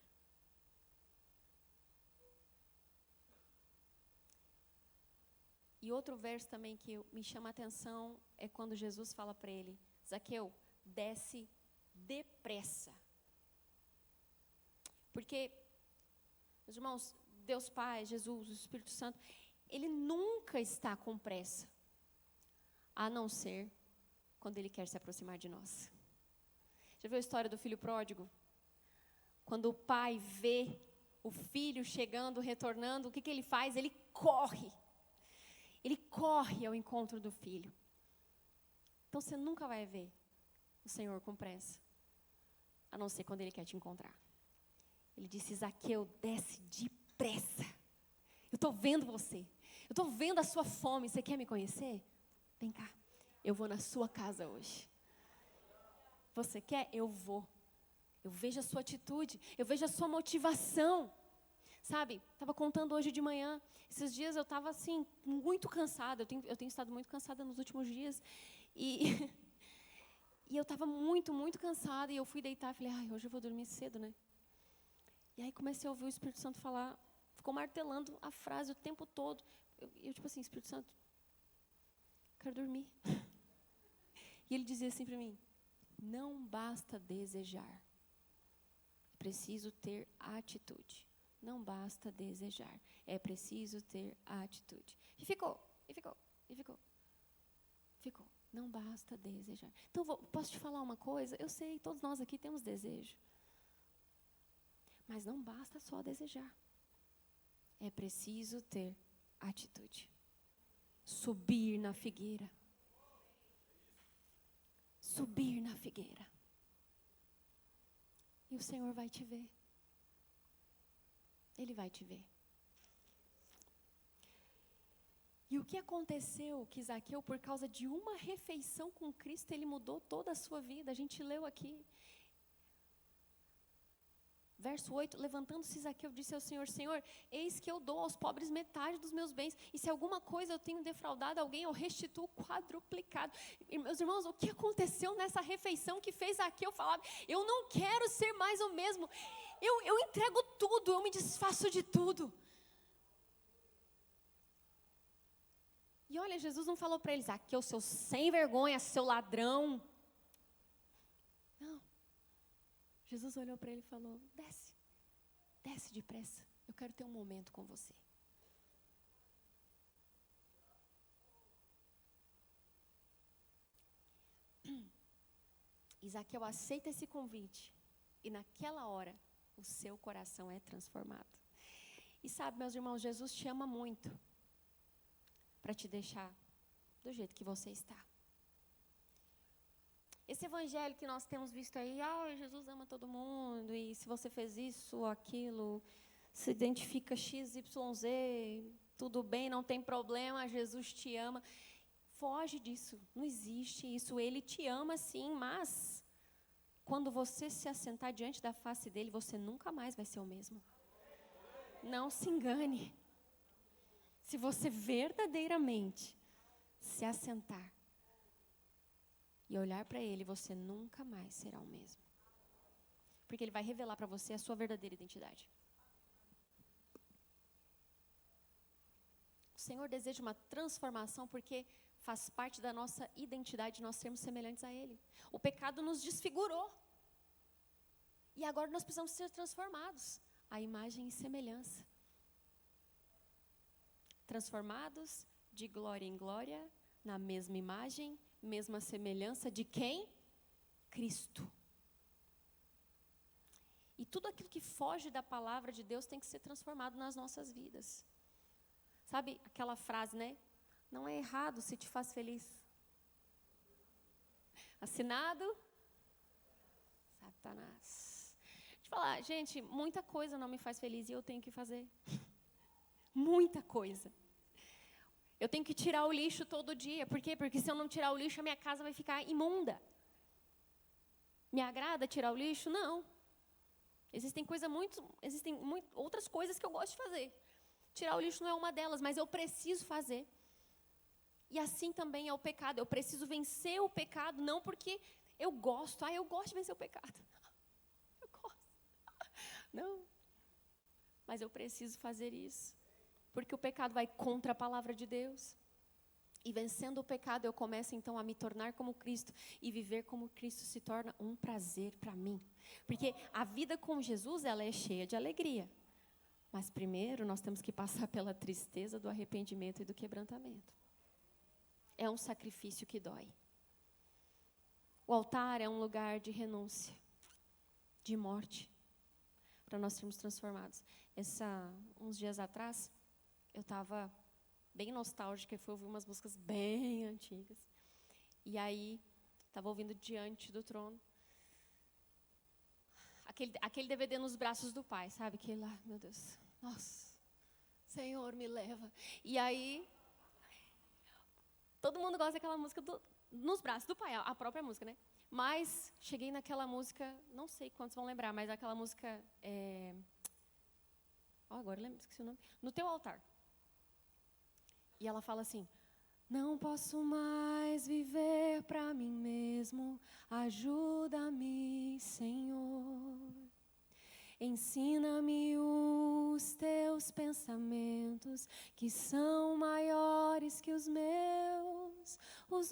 E outro verso também que me chama a atenção é quando Jesus fala para ele, Zaqueu, desce depressa. Porque, meus irmãos, Deus Pai, Jesus, o Espírito Santo, Ele nunca está com pressa, a não ser quando Ele quer se aproximar de nós. Já viu a história do filho pródigo? Quando o pai vê o filho chegando, retornando, o que ele faz? Ele corre. Ele corre ao encontro do filho. Então você nunca vai ver o Senhor com pressa, a não ser quando Ele quer te encontrar. Ele disse, Zaqueu, desce depressa. Eu estou vendo você. Eu estou vendo a sua fome. Você quer me conhecer? Vem cá. Eu vou na sua casa hoje. Você quer? Eu vou. Eu vejo a sua atitude. Eu vejo a sua motivação. Sabe? Estava contando hoje de manhã. Esses dias eu estava assim, muito cansada. Eu tenho estado muito cansada nos últimos dias. E eu estava muito, muito cansada. E eu fui deitar e falei, hoje eu vou dormir cedo, né? E aí comecei a ouvir o Espírito Santo falar. Ficou martelando a frase o tempo todo. Eu tipo assim, Espírito Santo, quero dormir. E ele dizia assim para mim, não basta desejar. É preciso ter atitude. Não basta desejar. É preciso ter atitude. E ficou. Não basta desejar. Então, posso te falar uma coisa? Eu sei, todos nós aqui temos desejo. Mas não basta só desejar. É preciso ter atitude. Subir na figueira. Subir na figueira. E o Senhor vai te ver. Ele vai te ver. E o que aconteceu que Zaqueu, por causa de uma refeição com Cristo, ele mudou toda a sua vida. A gente leu aqui. Verso 8, levantando-se Zaqueu, disse ao Senhor, Senhor, eis que eu dou aos pobres metade dos meus bens, e se alguma coisa eu tenho defraudado alguém, eu restituo quadruplicado. E, meus irmãos, o que aconteceu nessa refeição que fez Zaqueu falar, eu não quero ser mais o mesmo, eu entrego tudo, eu me desfaço de tudo. E olha, Jesus não falou para eles, Zaqueu, seu sem vergonha, seu ladrão. Não. Jesus olhou para ele e falou, desce depressa, eu quero ter um momento com você. Zaqueu aceita esse convite e naquela hora o seu coração é transformado. E sabe, meus irmãos, Jesus te ama muito para te deixar do jeito que você está. Esse evangelho que nós temos visto aí, Jesus ama todo mundo, e se você fez isso ou aquilo, se identifica X, Y, Z, tudo bem, não tem problema, Jesus te ama. Foge disso, não existe isso, Ele te ama sim, mas quando você se assentar diante da face dEle, você nunca mais vai ser o mesmo. Não se engane. Se você verdadeiramente se assentar e olhar para Ele, você nunca mais será o mesmo. Porque Ele vai revelar para você a sua verdadeira identidade. O Senhor deseja uma transformação porque faz parte da nossa identidade nós sermos semelhantes a Ele. O pecado nos desfigurou. E agora nós precisamos ser transformados à imagem e semelhança. Transformados de glória em glória, na mesma imagem, mesma semelhança de quem? Cristo. E tudo aquilo que foge da palavra de Deus tem que ser transformado nas nossas vidas. Sabe aquela frase, né? Não é errado se te faz feliz. Assinado Satanás. Deixa eu falar, gente, muita coisa não me faz feliz e eu tenho que fazer. Muita coisa. Eu tenho que tirar o lixo todo dia. Por quê? Porque se eu não tirar o lixo, a minha casa vai ficar imunda. Me agrada tirar o lixo? Não. Existem outras coisas que eu gosto de fazer. Tirar o lixo não é uma delas, mas eu preciso fazer. E assim também é o pecado. Eu preciso vencer o pecado, não porque eu gosto. Eu gosto de vencer o pecado. Eu gosto. Não. Mas eu preciso fazer isso. Porque o pecado vai contra a palavra de Deus. E vencendo o pecado, eu começo então a me tornar como Cristo. E viver como Cristo se torna um prazer para mim. Porque a vida com Jesus, ela é cheia de alegria. Mas primeiro nós temos que passar pela tristeza do arrependimento e do quebrantamento. É um sacrifício que dói. O altar é um lugar de renúncia, de morte, para nós sermos transformados. Uns dias atrás, eu estava bem nostálgica e fui ouvir umas músicas bem antigas. E aí, estava ouvindo Diante do Trono. Aquele DVD nos braços do Pai, sabe? Aquele lá, meu Deus, nossa, Senhor, me leva. E aí, todo mundo gosta daquela música nos braços do Pai, a própria música, né? Mas cheguei naquela música, não sei quantos vão lembrar, mas aquela música, agora eu esqueci o nome, No Teu Altar. E ela fala assim: não posso mais viver para mim mesmo, ajuda-me, Senhor. Ensina-me os teus pensamentos, que são maiores que os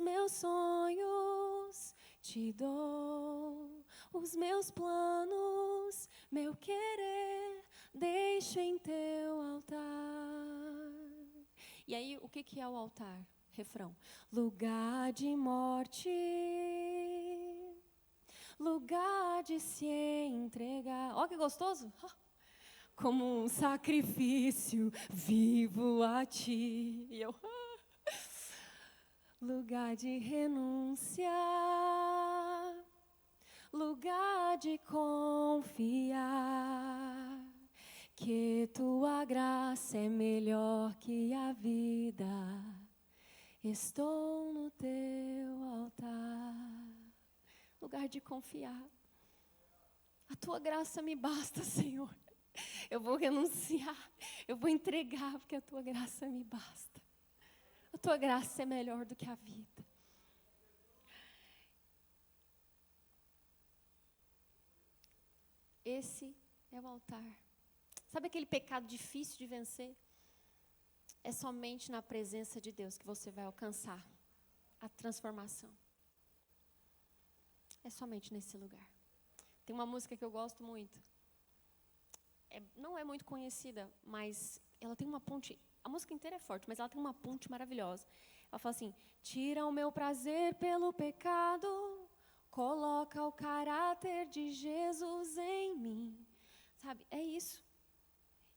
meus sonhos te dou, os meus planos, meu querer, deixo em teu altar. E aí, o que é o altar? Refrão. Lugar de morte, lugar de se entregar. Ó, que gostoso! Como um sacrifício vivo a ti. E eu... lugar de renúncia, lugar de confiar, que tua graça é melhor que a vida. Estou no teu altar. Lugar de confiar. A tua graça me basta, Senhor. Eu vou renunciar, eu vou entregar, porque a tua graça me basta. A tua graça é melhor do que a vida. Esse é o altar. Sabe aquele pecado difícil de vencer? É somente na presença de Deus que você vai alcançar a transformação. É somente nesse lugar. Tem uma música que eu gosto muito. Não é muito conhecida, mas ela tem uma ponte. A música inteira é forte, mas ela tem uma ponte maravilhosa. Ela fala assim: tira o meu prazer pelo pecado, coloca o caráter de Jesus em mim. Sabe, é isso.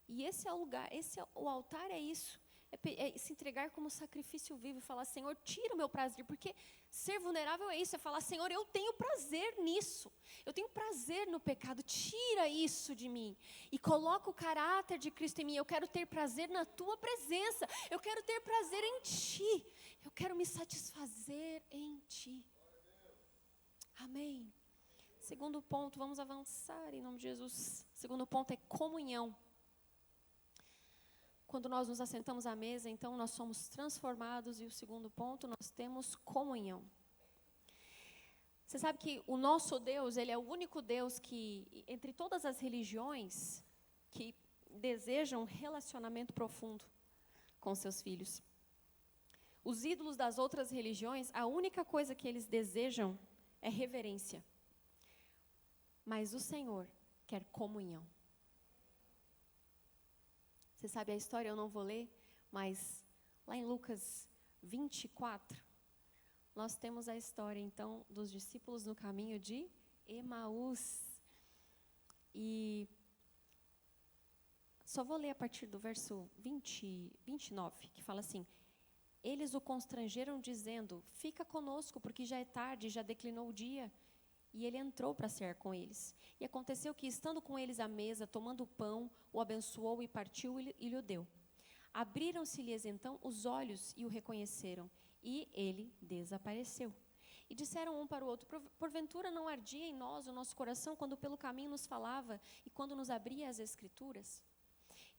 E esse é o lugar, o altar é isso. É se entregar como sacrifício vivo e falar: Senhor, tira o meu prazer, porque ser vulnerável é isso, é falar: Senhor, eu tenho prazer nisso, eu tenho prazer no pecado, tira isso de mim, e coloca o caráter de Cristo em mim. Eu quero ter prazer na tua presença, eu quero ter prazer em ti, eu quero me satisfazer em ti. Amém. Segundo ponto, vamos avançar em nome de Jesus. Segundo ponto é comunhão. Quando nós nos assentamos à mesa, então nós somos transformados. E o segundo ponto, nós temos comunhão. Você sabe que o nosso Deus, Ele é o único Deus que, entre todas as religiões, que desejam um relacionamento profundo com seus filhos. Os ídolos das outras religiões, a única coisa que eles desejam é reverência. Mas o Senhor, quer comunhão. Você sabe a história, eu não vou ler, mas lá em Lucas 24, nós temos a história, então, dos discípulos no caminho de Emaús. E só vou ler a partir do verso 29, que fala assim: eles o constrangeram dizendo, fica conosco, porque já é tarde, já declinou o dia. E ele entrou para cear com eles. E aconteceu que, estando com eles à mesa, tomando o pão, o abençoou e partiu e lhe deu. Abriram-se-lhes então os olhos e o reconheceram, e ele desapareceu. E disseram um para o outro, porventura não ardia em nós o nosso coração, quando pelo caminho nos falava, e quando nos abria as Escrituras?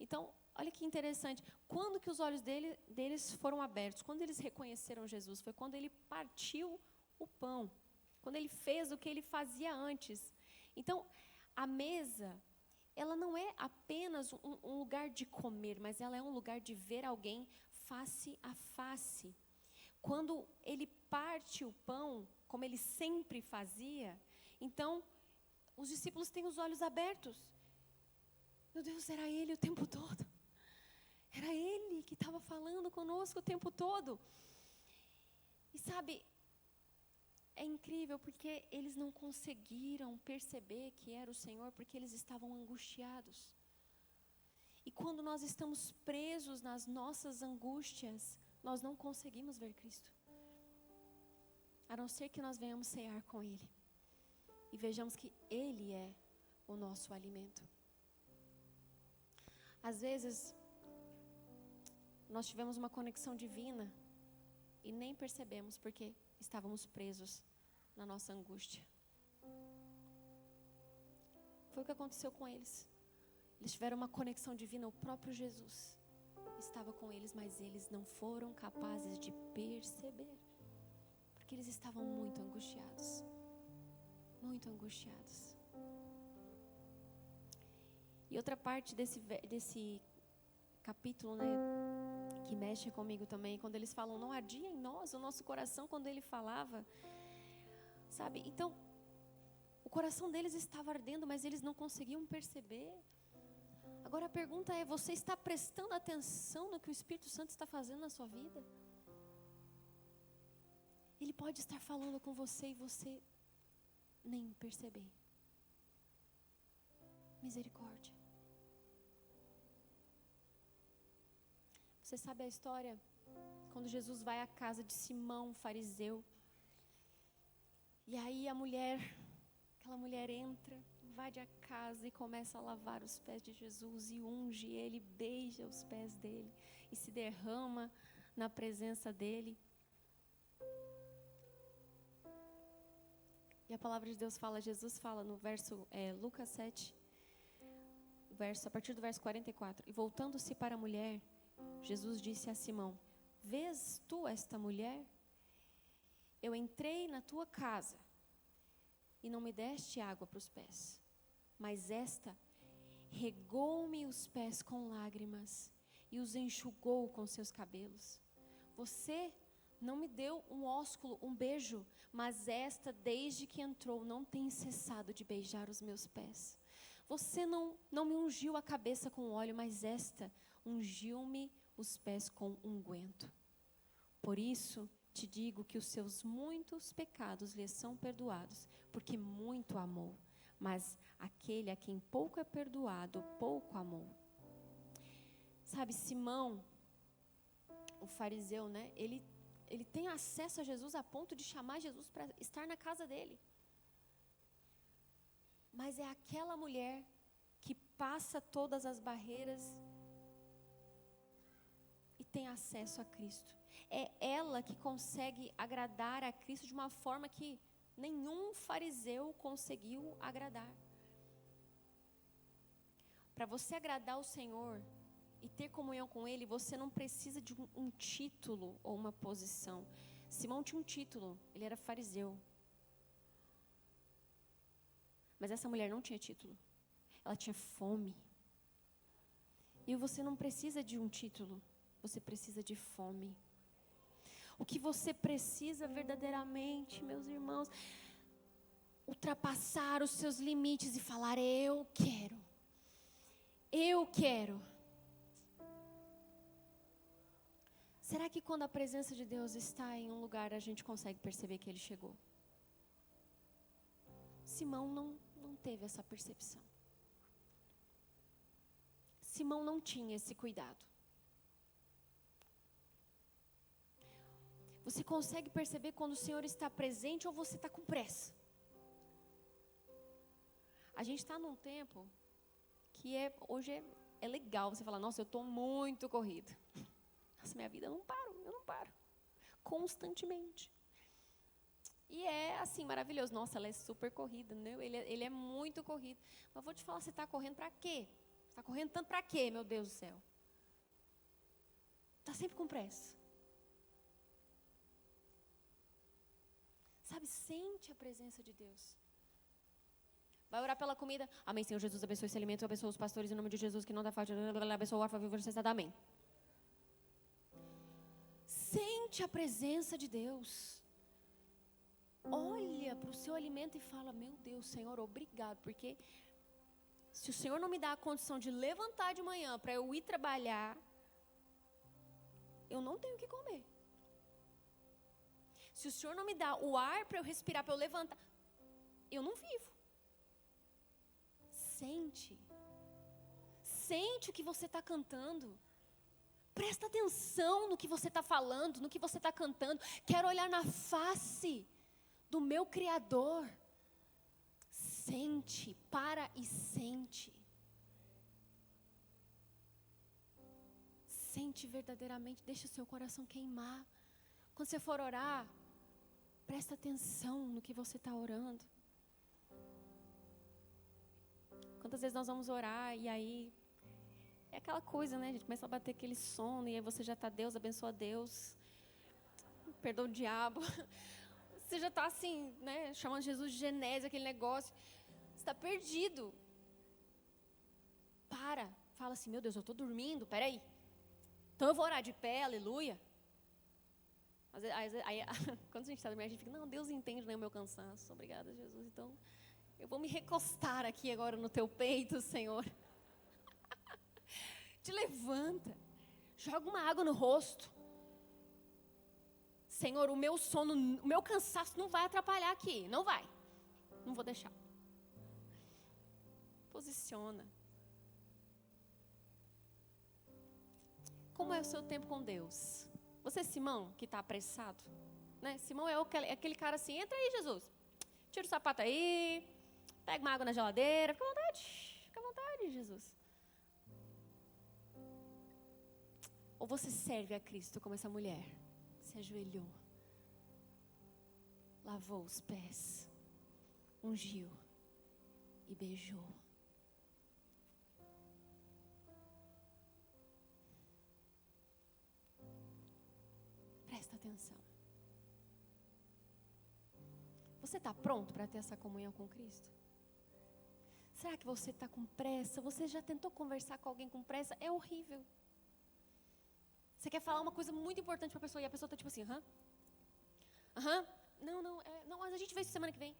Então, olha que interessante, quando que os olhos deles foram abertos? Quando eles reconheceram Jesus? Foi quando ele partiu o pão, quando ele fez o que ele fazia antes. Então, a mesa, ela não é apenas um lugar de comer, mas ela é um lugar de ver alguém face a face. Quando ele parte o pão, como ele sempre fazia, então, os discípulos têm os olhos abertos. Meu Deus, era ele o tempo todo. Era ele que estava falando conosco o tempo todo. E sabe, é incrível porque eles não conseguiram perceber que era o Senhor, porque eles estavam angustiados. E quando nós estamos presos nas nossas angústias, nós não conseguimos ver Cristo. A não ser que nós venhamos cear com Ele. E vejamos que Ele é o nosso alimento. Às vezes, nós tivemos uma conexão divina e nem percebemos porque estávamos presos na nossa angústia. Foi o que aconteceu com eles. Eles tiveram uma conexão divina, o próprio Jesus estava com eles, mas eles não foram capazes de perceber, porque eles estavam muito angustiados. Muito angustiados. E outra parte desse capítulo, né, que mexe comigo também, quando eles falam, não ardia em nós o nosso coração quando ele falava, sabe? Então, o coração deles estava ardendo, mas eles não conseguiam perceber. Agora a pergunta é, você está prestando atenção no que o Espírito Santo está fazendo na sua vida? Ele pode estar falando com você e você nem perceber. Misericórdia. Você sabe a história? Quando Jesus vai à casa de Simão, fariseu. E aí aquela mulher entra, invade a casa e começa a lavar os pés de Jesus e unge ele, beija os pés dele e se derrama na presença dele. E a palavra de Deus fala, Jesus fala no verso, Lucas 7, a partir do verso 44. E voltando-se para a mulher, Jesus disse a Simão, vês tu esta mulher? Eu entrei na tua casa e não me deste água para os pés, mas esta regou-me os pés com lágrimas e os enxugou com seus cabelos. Você não me deu um ósculo, um beijo, mas esta, desde que entrou, não tem cessado de beijar os meus pés. Você não me ungiu a cabeça com óleo, mas esta ungiu-me os pés com unguento. Por isso te digo que os seus muitos pecados lhe são perdoados, porque muito amou. Mas aquele a quem pouco é perdoado, pouco amou. Sabe, Simão, o fariseu, né? Ele tem acesso a Jesus a ponto de chamar Jesus para estar na casa dele. Mas é aquela mulher que passa todas as barreiras e tem acesso a Cristo. É ela que consegue agradar a Cristo de uma forma que nenhum fariseu conseguiu agradar. Para você agradar o Senhor e ter comunhão com Ele, você não precisa de um título ou uma posição. Simão tinha um título, ele era fariseu. Mas essa mulher não tinha título. Ela tinha fome. E você não precisa de um título, você precisa de fome. O que você precisa verdadeiramente, meus irmãos, ultrapassar os seus limites e falar: eu quero. Eu quero. Será que quando a presença de Deus está em um lugar, a gente consegue perceber que Ele chegou? Simão não teve essa percepção. Simão não tinha esse cuidado. Você consegue perceber quando o Senhor está presente ou você está com pressa? A gente está num tempo que hoje é legal você falar: nossa, eu estou muito corrido. Nossa, minha vida, eu não paro. Constantemente. E é assim, maravilhoso. Nossa, ela é super corrida, né? Ele é muito corrido. Mas vou te falar, você está correndo para quê? Você está correndo tanto para quê, meu Deus do céu? Está sempre com pressa. Sabe, sente a presença de Deus. Vai orar pela comida. Amém, Senhor Jesus, abençoe esse alimento, abençoe os pastores em nome de Jesus, que não dá falta, abençoe o órfão, vivo, você dá amém. Sente a presença de Deus. Olha para o seu alimento e fala: meu Deus, Senhor, obrigado, porque se o Senhor não me dá a condição de levantar de manhã para eu ir trabalhar, eu não tenho o que comer. Se o Senhor não me dá o ar para eu respirar, para eu levantar, eu não vivo. Sente o que você está cantando. Presta atenção no que você está falando, no que você está cantando. Quero olhar na face do meu Criador. Sente, para e sente. Sente verdadeiramente, deixa o seu coração queimar. Quando você for orar, presta atenção no que você está orando. Quantas vezes nós vamos orar e aí é aquela coisa, né? A gente começa a bater aquele sono e aí você já está: Deus, abençoa Deus, perdoa o diabo. Você já está assim, né? Chamando Jesus de Genésio, aquele negócio. Você está perdido. Fala assim: meu Deus, eu estou dormindo, peraí. Então eu vou orar de pé, aleluia. Aí, quando a gente está dormindo, a gente fica: não, Deus entende, né, o meu cansaço. Obrigada, Jesus. Então, eu vou me recostar aqui agora no teu peito, Senhor. Te levanta. Joga uma água no rosto. Senhor, o meu sono, o meu cansaço não vai atrapalhar aqui. Não vai. Não vou deixar. Posiciona. Como é o seu tempo com Deus? Você, Simão, que está apressado, né? Simão é aquele cara assim: entra aí, Jesus. Tira o sapato aí. Pega uma água na geladeira. Fica à vontade, Jesus. Ou você serve a Cristo como essa mulher? Se ajoelhou, lavou os pés, ungiu e beijou. Presta atenção. Você está pronto para ter essa comunhão com Cristo? Será que você está com pressa? Você já tentou conversar com alguém com pressa? É horrível. Você quer falar uma coisa muito importante para a pessoa e a pessoa está tipo assim: não, mas a gente vê isso semana que vem.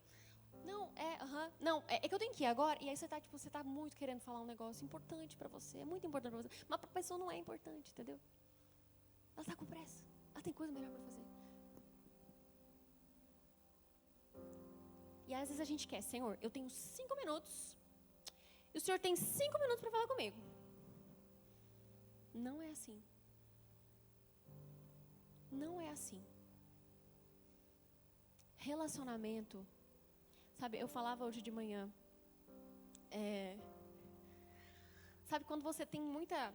Não, é que eu tenho que ir agora. E aí você está muito querendo falar um negócio importante para você, é muito importante para você, mas para a pessoa não é importante, entendeu? Ela está com pressa, ela tem coisa melhor para fazer. E às vezes a gente quer: Senhor, eu tenho 5 minutos, e o Senhor tem 5 minutos para falar comigo. Não é assim. Não é assim. Relacionamento, sabe, eu falava hoje de manhã, sabe, quando você tem muita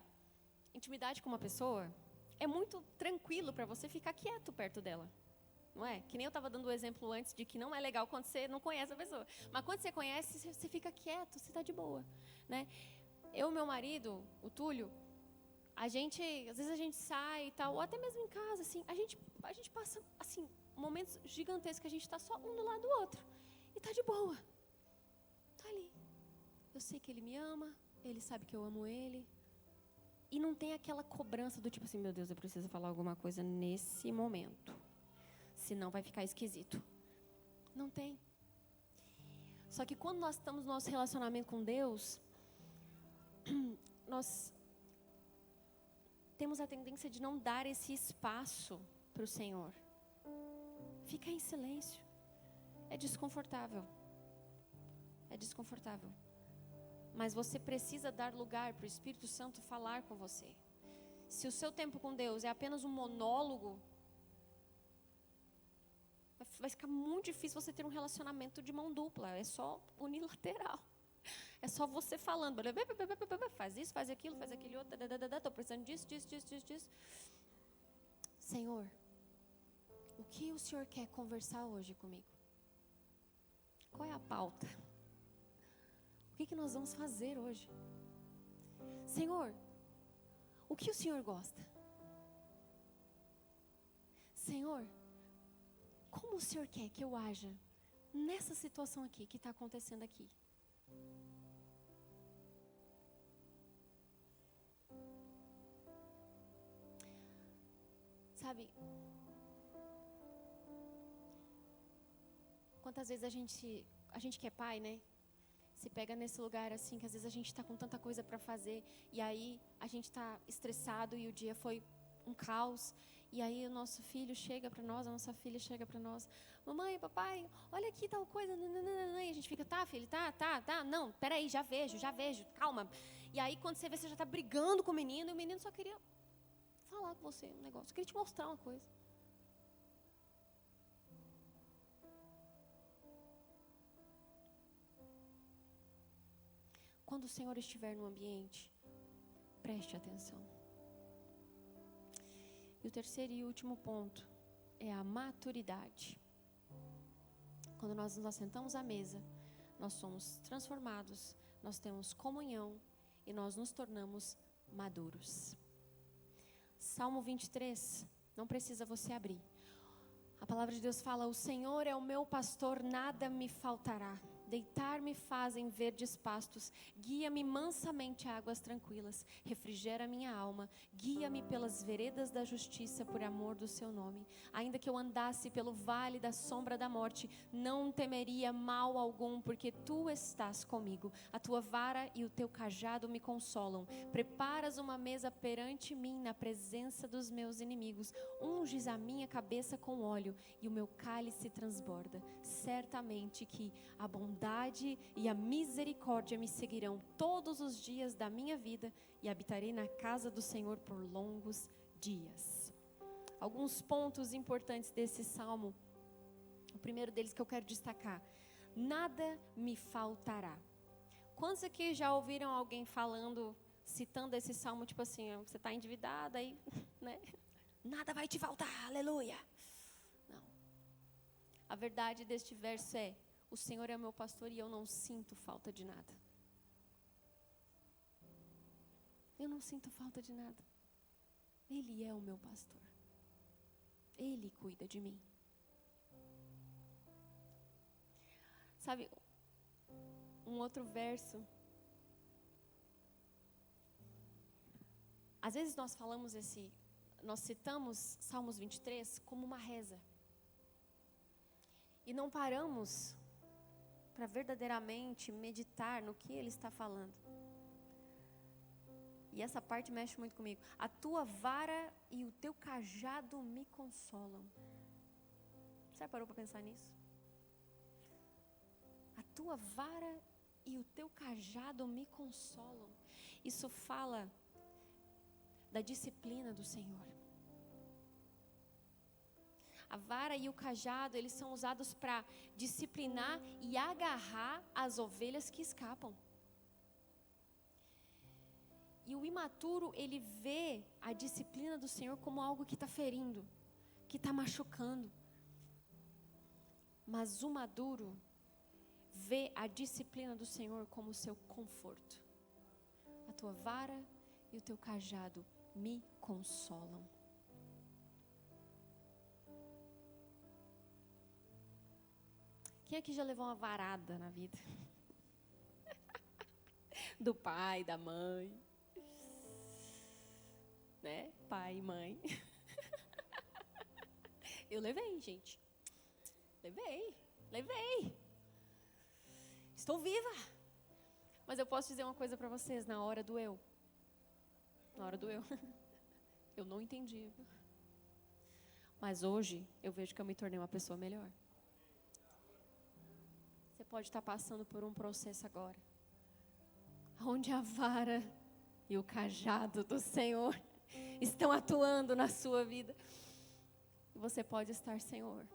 intimidade com uma pessoa, é muito tranquilo para você ficar quieto perto dela, não é? Que nem eu estava dando o exemplo antes de que não é legal quando você não conhece a pessoa, mas quando você conhece, você fica quieto, você está de boa, né? Eu e meu marido, o Túlio, às vezes a gente sai e tal, ou até mesmo em casa, assim, a gente passa, assim, momentos gigantescos que a gente está só um do lado do outro. E está de boa. Está ali. Eu sei que ele me ama, ele sabe que eu amo ele. E não tem aquela cobrança do tipo assim: meu Deus, eu preciso falar alguma coisa nesse momento, senão vai ficar esquisito. Não tem. Só que quando nós estamos no nosso relacionamento com Deus, nós temos a tendência de não dar esse espaço para o Senhor. Fica em silêncio. É desconfortável. É desconfortável. Mas você precisa dar lugar para o Espírito Santo falar com você. Se o seu tempo com Deus é apenas um monólogo, vai ficar muito difícil você ter um relacionamento de mão dupla. É só unilateral. É só você falando. Faz isso, faz aquilo outro. Estou precisando disso. Senhor, o que o Senhor quer conversar hoje comigo? Qual é a pauta? O que nós vamos fazer hoje? Senhor, o que o Senhor gosta? Senhor, como o Senhor quer que eu haja nessa situação aqui que está acontecendo aqui? Sabe, quantas vezes a gente que é pai, né? Se pega nesse lugar assim, que às vezes a gente está com tanta coisa para fazer, e aí a gente está estressado e o dia foi um caos, e aí o nosso filho chega para nós, a nossa filha chega para nós, mamãe, papai, olha aqui tal coisa, e a gente fica, tá filho, tá, não, peraí, já vejo, calma. E aí quando você vê, você já está brigando com o menino, e o menino só queria falar com você um negócio, só queria te mostrar uma coisa. Quando o Senhor estiver no ambiente, preste atenção. E o terceiro e último ponto é a maturidade. Quando nós nos assentamos à mesa, nós somos transformados, nós temos comunhão e nós nos tornamos maduros. Salmo 23, não precisa você abrir. A palavra de Deus fala: o Senhor é o meu pastor, nada me faltará. Deitar-me faz em verdes pastos, guia-me mansamente a águas tranquilas, refrigera minha alma, guia-me pelas veredas da justiça por amor do seu nome. Ainda que eu andasse pelo vale da sombra da morte, não temeria mal algum, porque tu estás comigo. A tua vara e o teu cajado me consolam. Preparas uma mesa perante mim na presença dos meus inimigos. Unges a minha cabeça com óleo e o meu cálice transborda. Certamente que a bondade e a misericórdia me seguirão todos os dias da minha vida e habitarei na casa do Senhor por longos dias. Alguns pontos importantes desse salmo. O primeiro deles que eu quero destacar: nada me faltará. Quantos aqui já ouviram alguém falando, citando esse salmo, tipo assim, você está endividado aí, né? Nada vai te faltar, aleluia. Não. A verdade deste verso é: o Senhor é o meu pastor e eu não sinto falta de nada. Eu não sinto falta de nada. Ele é o meu pastor. Ele cuida de mim. Sabe, um outro verso. Às vezes nós citamos Salmos 23 como uma reza. E não paramos para verdadeiramente meditar no que ele está falando. E essa parte mexe muito comigo. A tua vara e o teu cajado me consolam. Você já parou para pensar nisso? A tua vara e o teu cajado me consolam. Isso fala da disciplina do Senhor. A vara e o cajado, eles são usados para disciplinar e agarrar as ovelhas que escapam. E o imaturo, ele vê a disciplina do Senhor como algo que está ferindo, que está machucando. Mas o maduro vê a disciplina do Senhor como seu conforto. A tua vara e o teu cajado me consolam. Quem aqui já levou uma varada na vida? Do pai, da mãe. Né? Pai e mãe. Eu levei, gente. Levei. estou viva. Mas eu posso dizer uma coisa para vocês, na hora do eu, eu não entendi. Mas hoje, eu vejo que eu me tornei uma pessoa melhor. Você pode estar passando por um processo agora, onde a vara e o cajado do Senhor estão atuando na sua vida. E você pode estar, Senhor,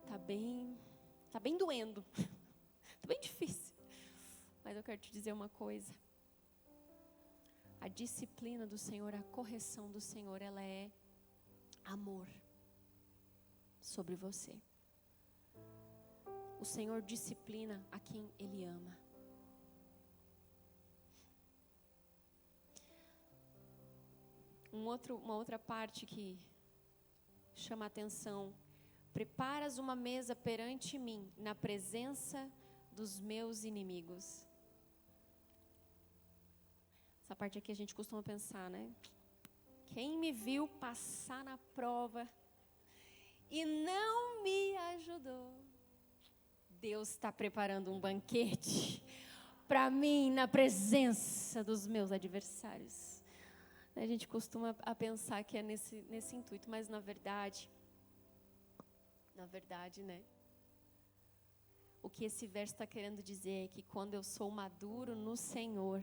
tá bem doendo, tá bem difícil. Mas eu quero te dizer uma coisa. A disciplina do Senhor, a correção do Senhor, ela é amor sobre você. O Senhor disciplina a quem Ele ama. Uma outra parte que chama a atenção. Preparas uma mesa perante mim, na presença dos meus inimigos. Essa parte aqui a gente costuma pensar, né? Quem me viu passar na prova e não me ajudou. Deus está preparando um banquete para mim na presença dos meus adversários. A gente costuma a pensar que é nesse intuito, mas na verdade, né? O que esse verso está querendo dizer é que quando eu sou maduro no Senhor,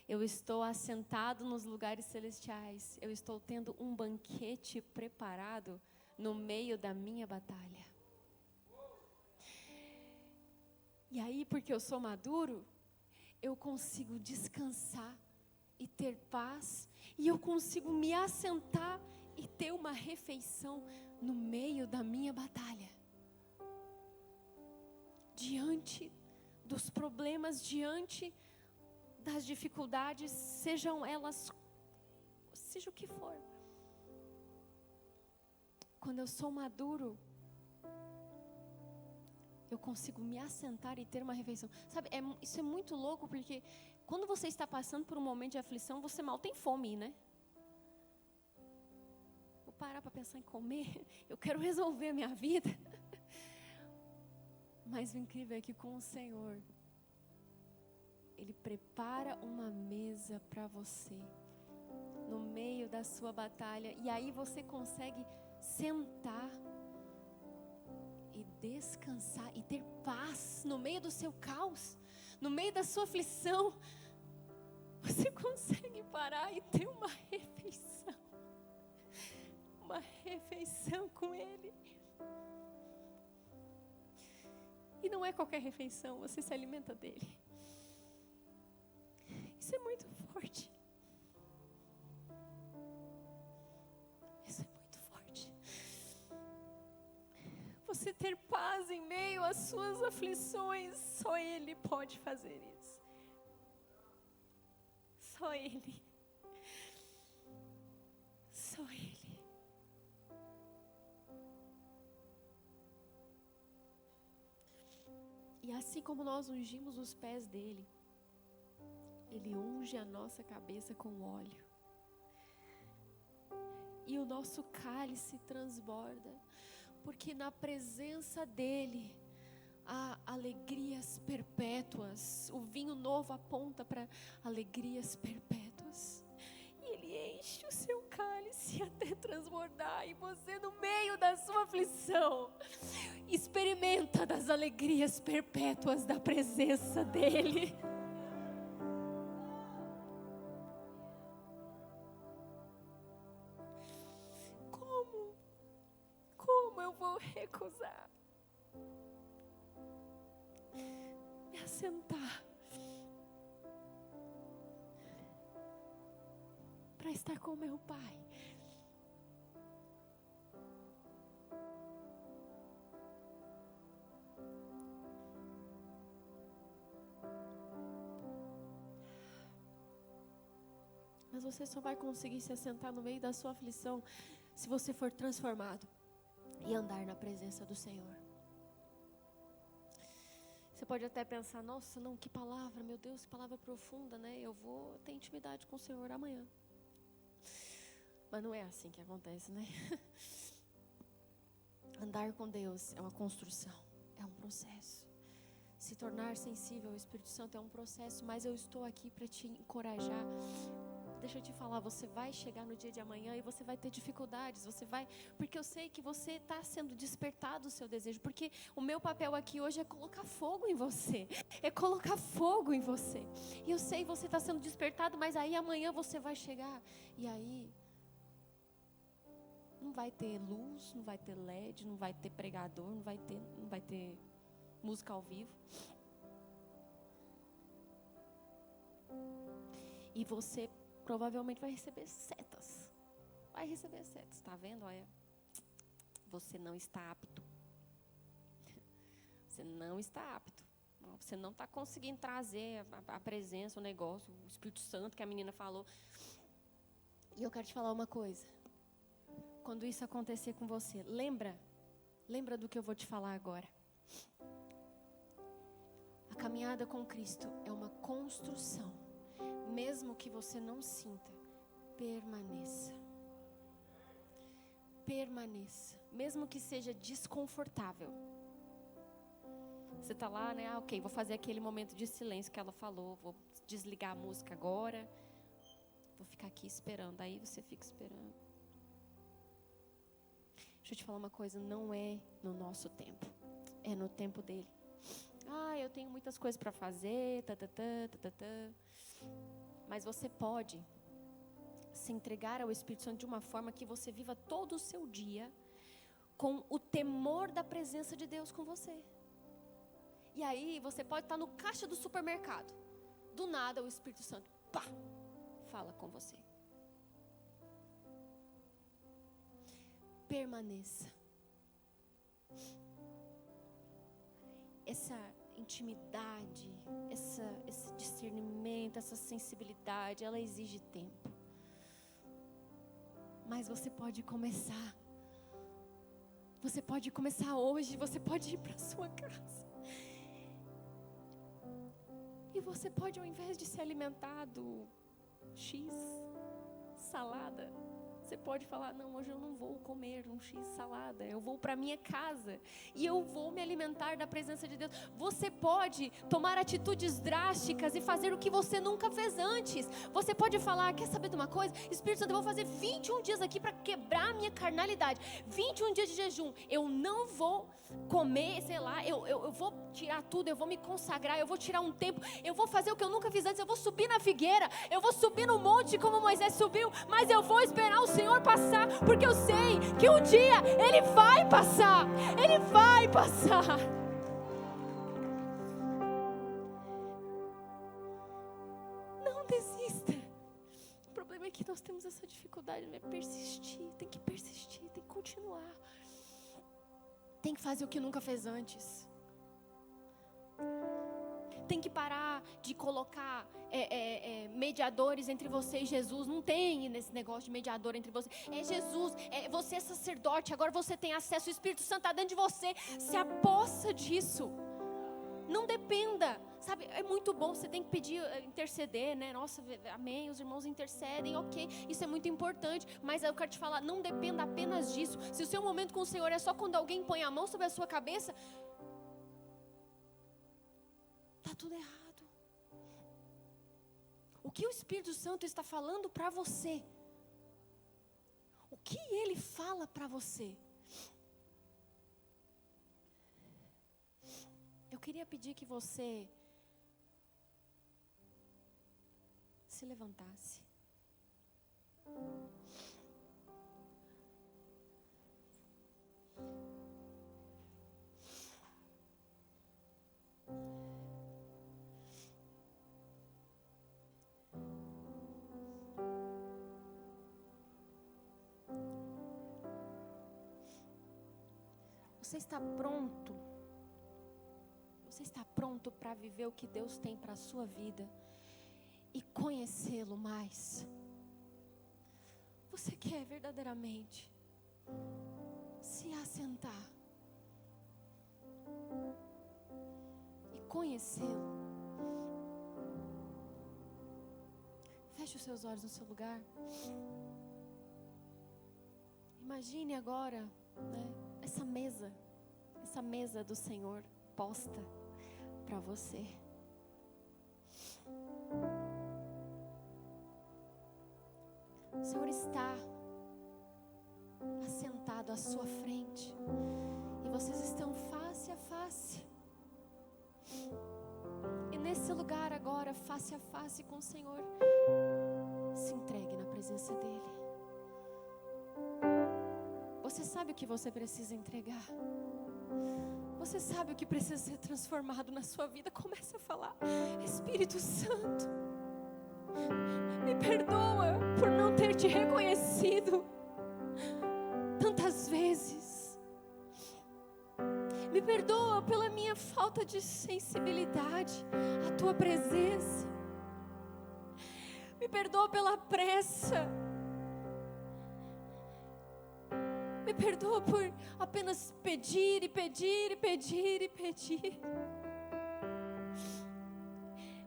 eu estou assentado nos lugares celestiais, eu estou tendo um banquete preparado no meio da minha batalha. E aí, porque eu sou maduro, eu consigo descansar e ter paz, e eu consigo me assentar e ter uma refeição no meio da minha batalha. Diante dos problemas, diante das dificuldades, seja o que for. Quando eu sou maduro, eu consigo me assentar e ter uma refeição. Sabe, isso é muito louco, porque quando você está passando por um momento de aflição, você mal tem fome, né? Vou parar para pensar em comer, eu quero resolver a minha vida. Mas o incrível é que com o Senhor, Ele prepara uma mesa para você, no meio da sua batalha, e aí você consegue sentar e descansar e ter paz no meio do seu caos, no meio da sua aflição. Você consegue parar e ter uma refeição com Ele. E não é qualquer refeição, você se alimenta dele. Isso é muito forte. Isso é muito forte. Você ter paz em meio às suas aflições, só Ele pode fazer isso. Só Ele. Só Ele. E assim como nós ungimos os pés dele, Ele unge a nossa cabeça com óleo. E o nosso cálice transborda, porque na presença dele há alegrias perpétuas. O vinho novo aponta para alegrias perpétuas. E ele enche o seu cálice até transbordar. E você, no meio da sua aflição, experimenta das alegrias perpétuas da presença dele. Como eu vou recusar me assentar para estar com meu Pai? Mas você só vai conseguir se assentar no meio da sua aflição se você for transformado e andar na presença do Senhor. Você pode até pensar, nossa, não, que palavra, meu Deus, que palavra profunda, né? Eu vou ter intimidade com o Senhor amanhã. Mas não é assim que acontece, né? Andar com Deus é uma construção, é um processo. Se tornar sensível ao Espírito Santo é um processo, mas eu estou aqui para te encorajar. Deixa eu te falar, você vai chegar no dia de amanhã e você vai ter dificuldades, porque eu sei que você está sendo despertado o seu desejo, porque o meu papel aqui hoje é colocar fogo em você, e eu sei que você está sendo despertado, mas aí amanhã você vai chegar, e aí não vai ter luz, não vai ter LED, não vai ter pregador, não vai ter música ao vivo, e você provavelmente vai receber setas. Tá vendo? Olha, você não está apto. Você não está apto. Você não está conseguindo trazer a presença, o negócio, o Espírito Santo que a menina falou. E eu quero te falar uma coisa. Quando isso acontecer com você, lembra do que eu vou te falar agora. A caminhada com Cristo é uma construção. Mesmo que você não sinta, permaneça. Mesmo que seja desconfortável. Você está lá, né? Ok, vou fazer aquele momento de silêncio que ela falou. Vou desligar a música agora. Vou ficar aqui esperando. Aí você fica esperando. Deixa eu te falar uma coisa. Não é no nosso tempo. É no tempo dele. Eu tenho muitas coisas para fazer. Mas você pode se entregar ao Espírito Santo de uma forma que você viva todo o seu dia com o temor da presença de Deus com você. E aí você pode estar no caixa do supermercado. Do nada o Espírito Santo, fala com você. Permaneça. Essa intimidade, esse discernimento, essa sensibilidade, ela exige tempo. Mas você pode começar. Você pode começar hoje, você pode ir para a sua casa. E você pode, ao invés de se alimentar do X salada, você pode falar, não, hoje eu não vou comer um X salada, eu vou para minha casa e eu vou me alimentar da presença de Deus. Você pode tomar atitudes drásticas e fazer o que você nunca fez antes. Você pode falar, quer saber de uma coisa? Espírito Santo, eu vou fazer 21 dias aqui para quebrar a minha carnalidade. 21 dias de jejum, eu não vou comer, sei lá, eu vou tirar tudo, eu vou me consagrar, eu vou tirar um tempo, eu vou fazer o que eu nunca fiz antes, eu vou subir na figueira, eu vou subir no monte como Moisés subiu, mas eu vou esperar o Senhor passar, porque eu sei que um dia Ele vai passar. Não desista. O problema é que nós temos essa dificuldade, né? Tem que persistir, tem que continuar. Tem que fazer o que nunca fez antes. Tem que parar de colocar mediadores entre você e Jesus. Não tem nesse negócio de mediador entre você. É Jesus, você é sacerdote, agora você tem acesso. O Espírito Santo está dentro de você. Se apossa disso. Não dependa. Sabe, é muito bom, você tem que pedir, interceder, né? Nossa, amém, os irmãos intercedem, ok. Isso é muito importante, mas eu quero te falar, não dependa apenas disso. Se o seu momento com o Senhor é só quando alguém põe a mão sobre a sua cabeça, está tudo errado. O que o Espírito Santo está falando para você? O que Ele fala para você? Eu queria pedir que você se levantasse. Você está pronto? Você está pronto para viver o que Deus tem para a sua vida e conhecê-lo mais? Você quer verdadeiramente se assentar e conhecê-lo? Feche os seus olhos no seu lugar. Imagine agora, né, essa essa mesa do Senhor posta para você. O Senhor está assentado à sua frente e vocês estão face a face. E nesse lugar agora, face a face com o Senhor, se entregue na presença dEle. Você sabe o que você precisa entregar? Você sabe o que precisa ser transformado na sua vida? Comece a falar: Espírito Santo, me perdoa por não ter te reconhecido tantas vezes. Me perdoa pela minha falta de sensibilidade à tua presença. Me perdoa pela pressa. Me perdoa por apenas pedir e pedir e pedir e pedir.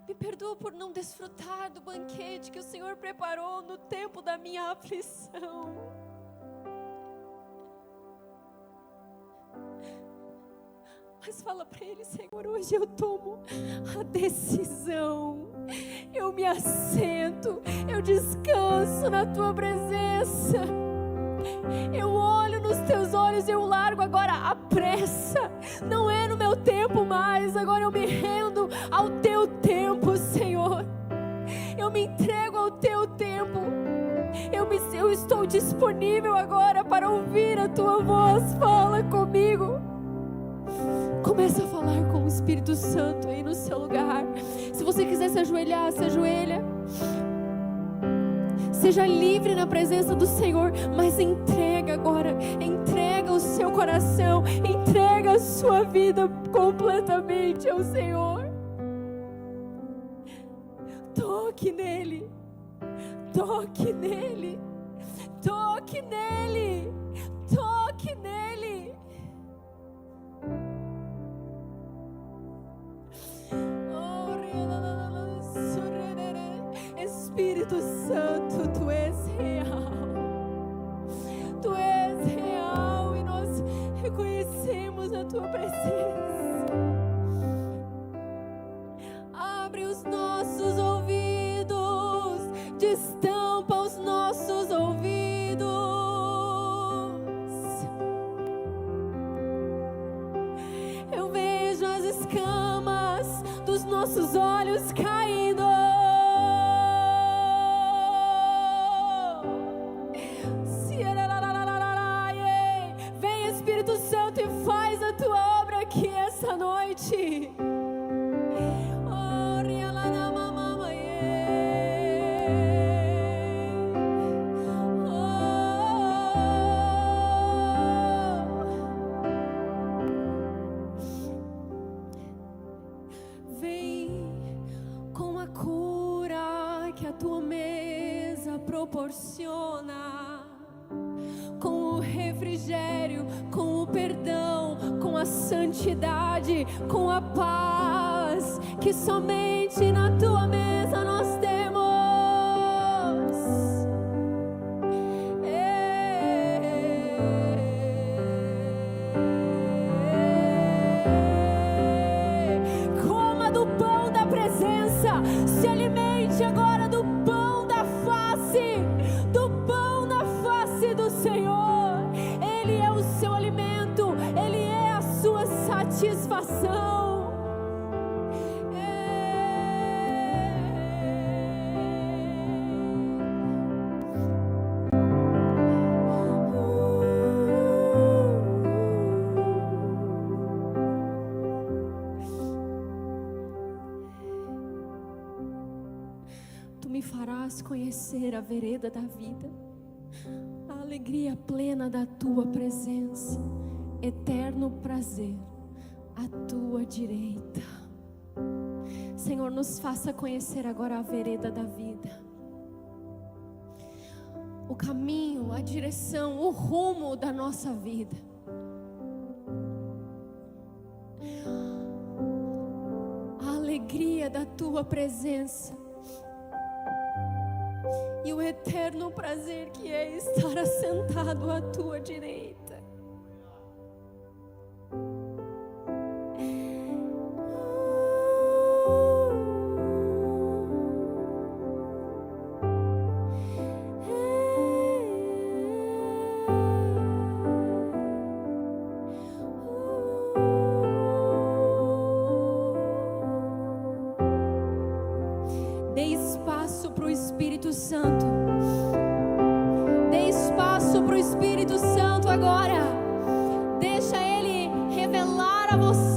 Me perdoa por não desfrutar do banquete que o Senhor preparou no tempo da minha aflição. Mas fala para Ele: Senhor, hoje eu tomo a decisão. Eu me assento, eu descanso na Tua presença. Eu olho nos Teus olhos, eu largo agora a pressa. Não é no meu tempo mais, agora eu me rendo ao Teu tempo, Senhor. Eu me entrego ao Teu tempo. Eu estou disponível agora para ouvir a Tua voz. Fala comigo. Começa a falar com o Espírito Santo aí no seu lugar. Se você quiser se ajoelhar, se ajoelha. Seja livre na presença do Senhor, mas entrega agora, entrega o seu coração, entrega a sua vida completamente ao Senhor. Toque nele, toque nele, toque nele, toque nele. Espírito Santo, Tu és real. Tu és real e nós reconhecemos a Tua presença. Abre os nossos ouvidos, destampa os nossos ouvidos. Eu vejo as escamas dos nossos olhos caindo. Essa noite, vem com a cura que a tua mesa proporciona, com o refrigério, com o perdão, com a santidade, com a paz que somente na tua mesa nós temos. Coma do pão da presença, se alimente agora do pão da face, do pão da face do Senhor. Ele é o seu alimento, Ele é a sua satisfação. Tu me farás conhecer a vereda da vida, a alegria plena da tua presença, eterno prazer à tua direita. Senhor, nos faça conhecer agora a vereda da vida, o caminho, a direção, o rumo da nossa vida. A alegria da tua presença e o eterno prazer que é estar assentado à tua direita. Espírito Santo. Dê espaço para o Espírito Santo agora. Deixa Ele revelar a você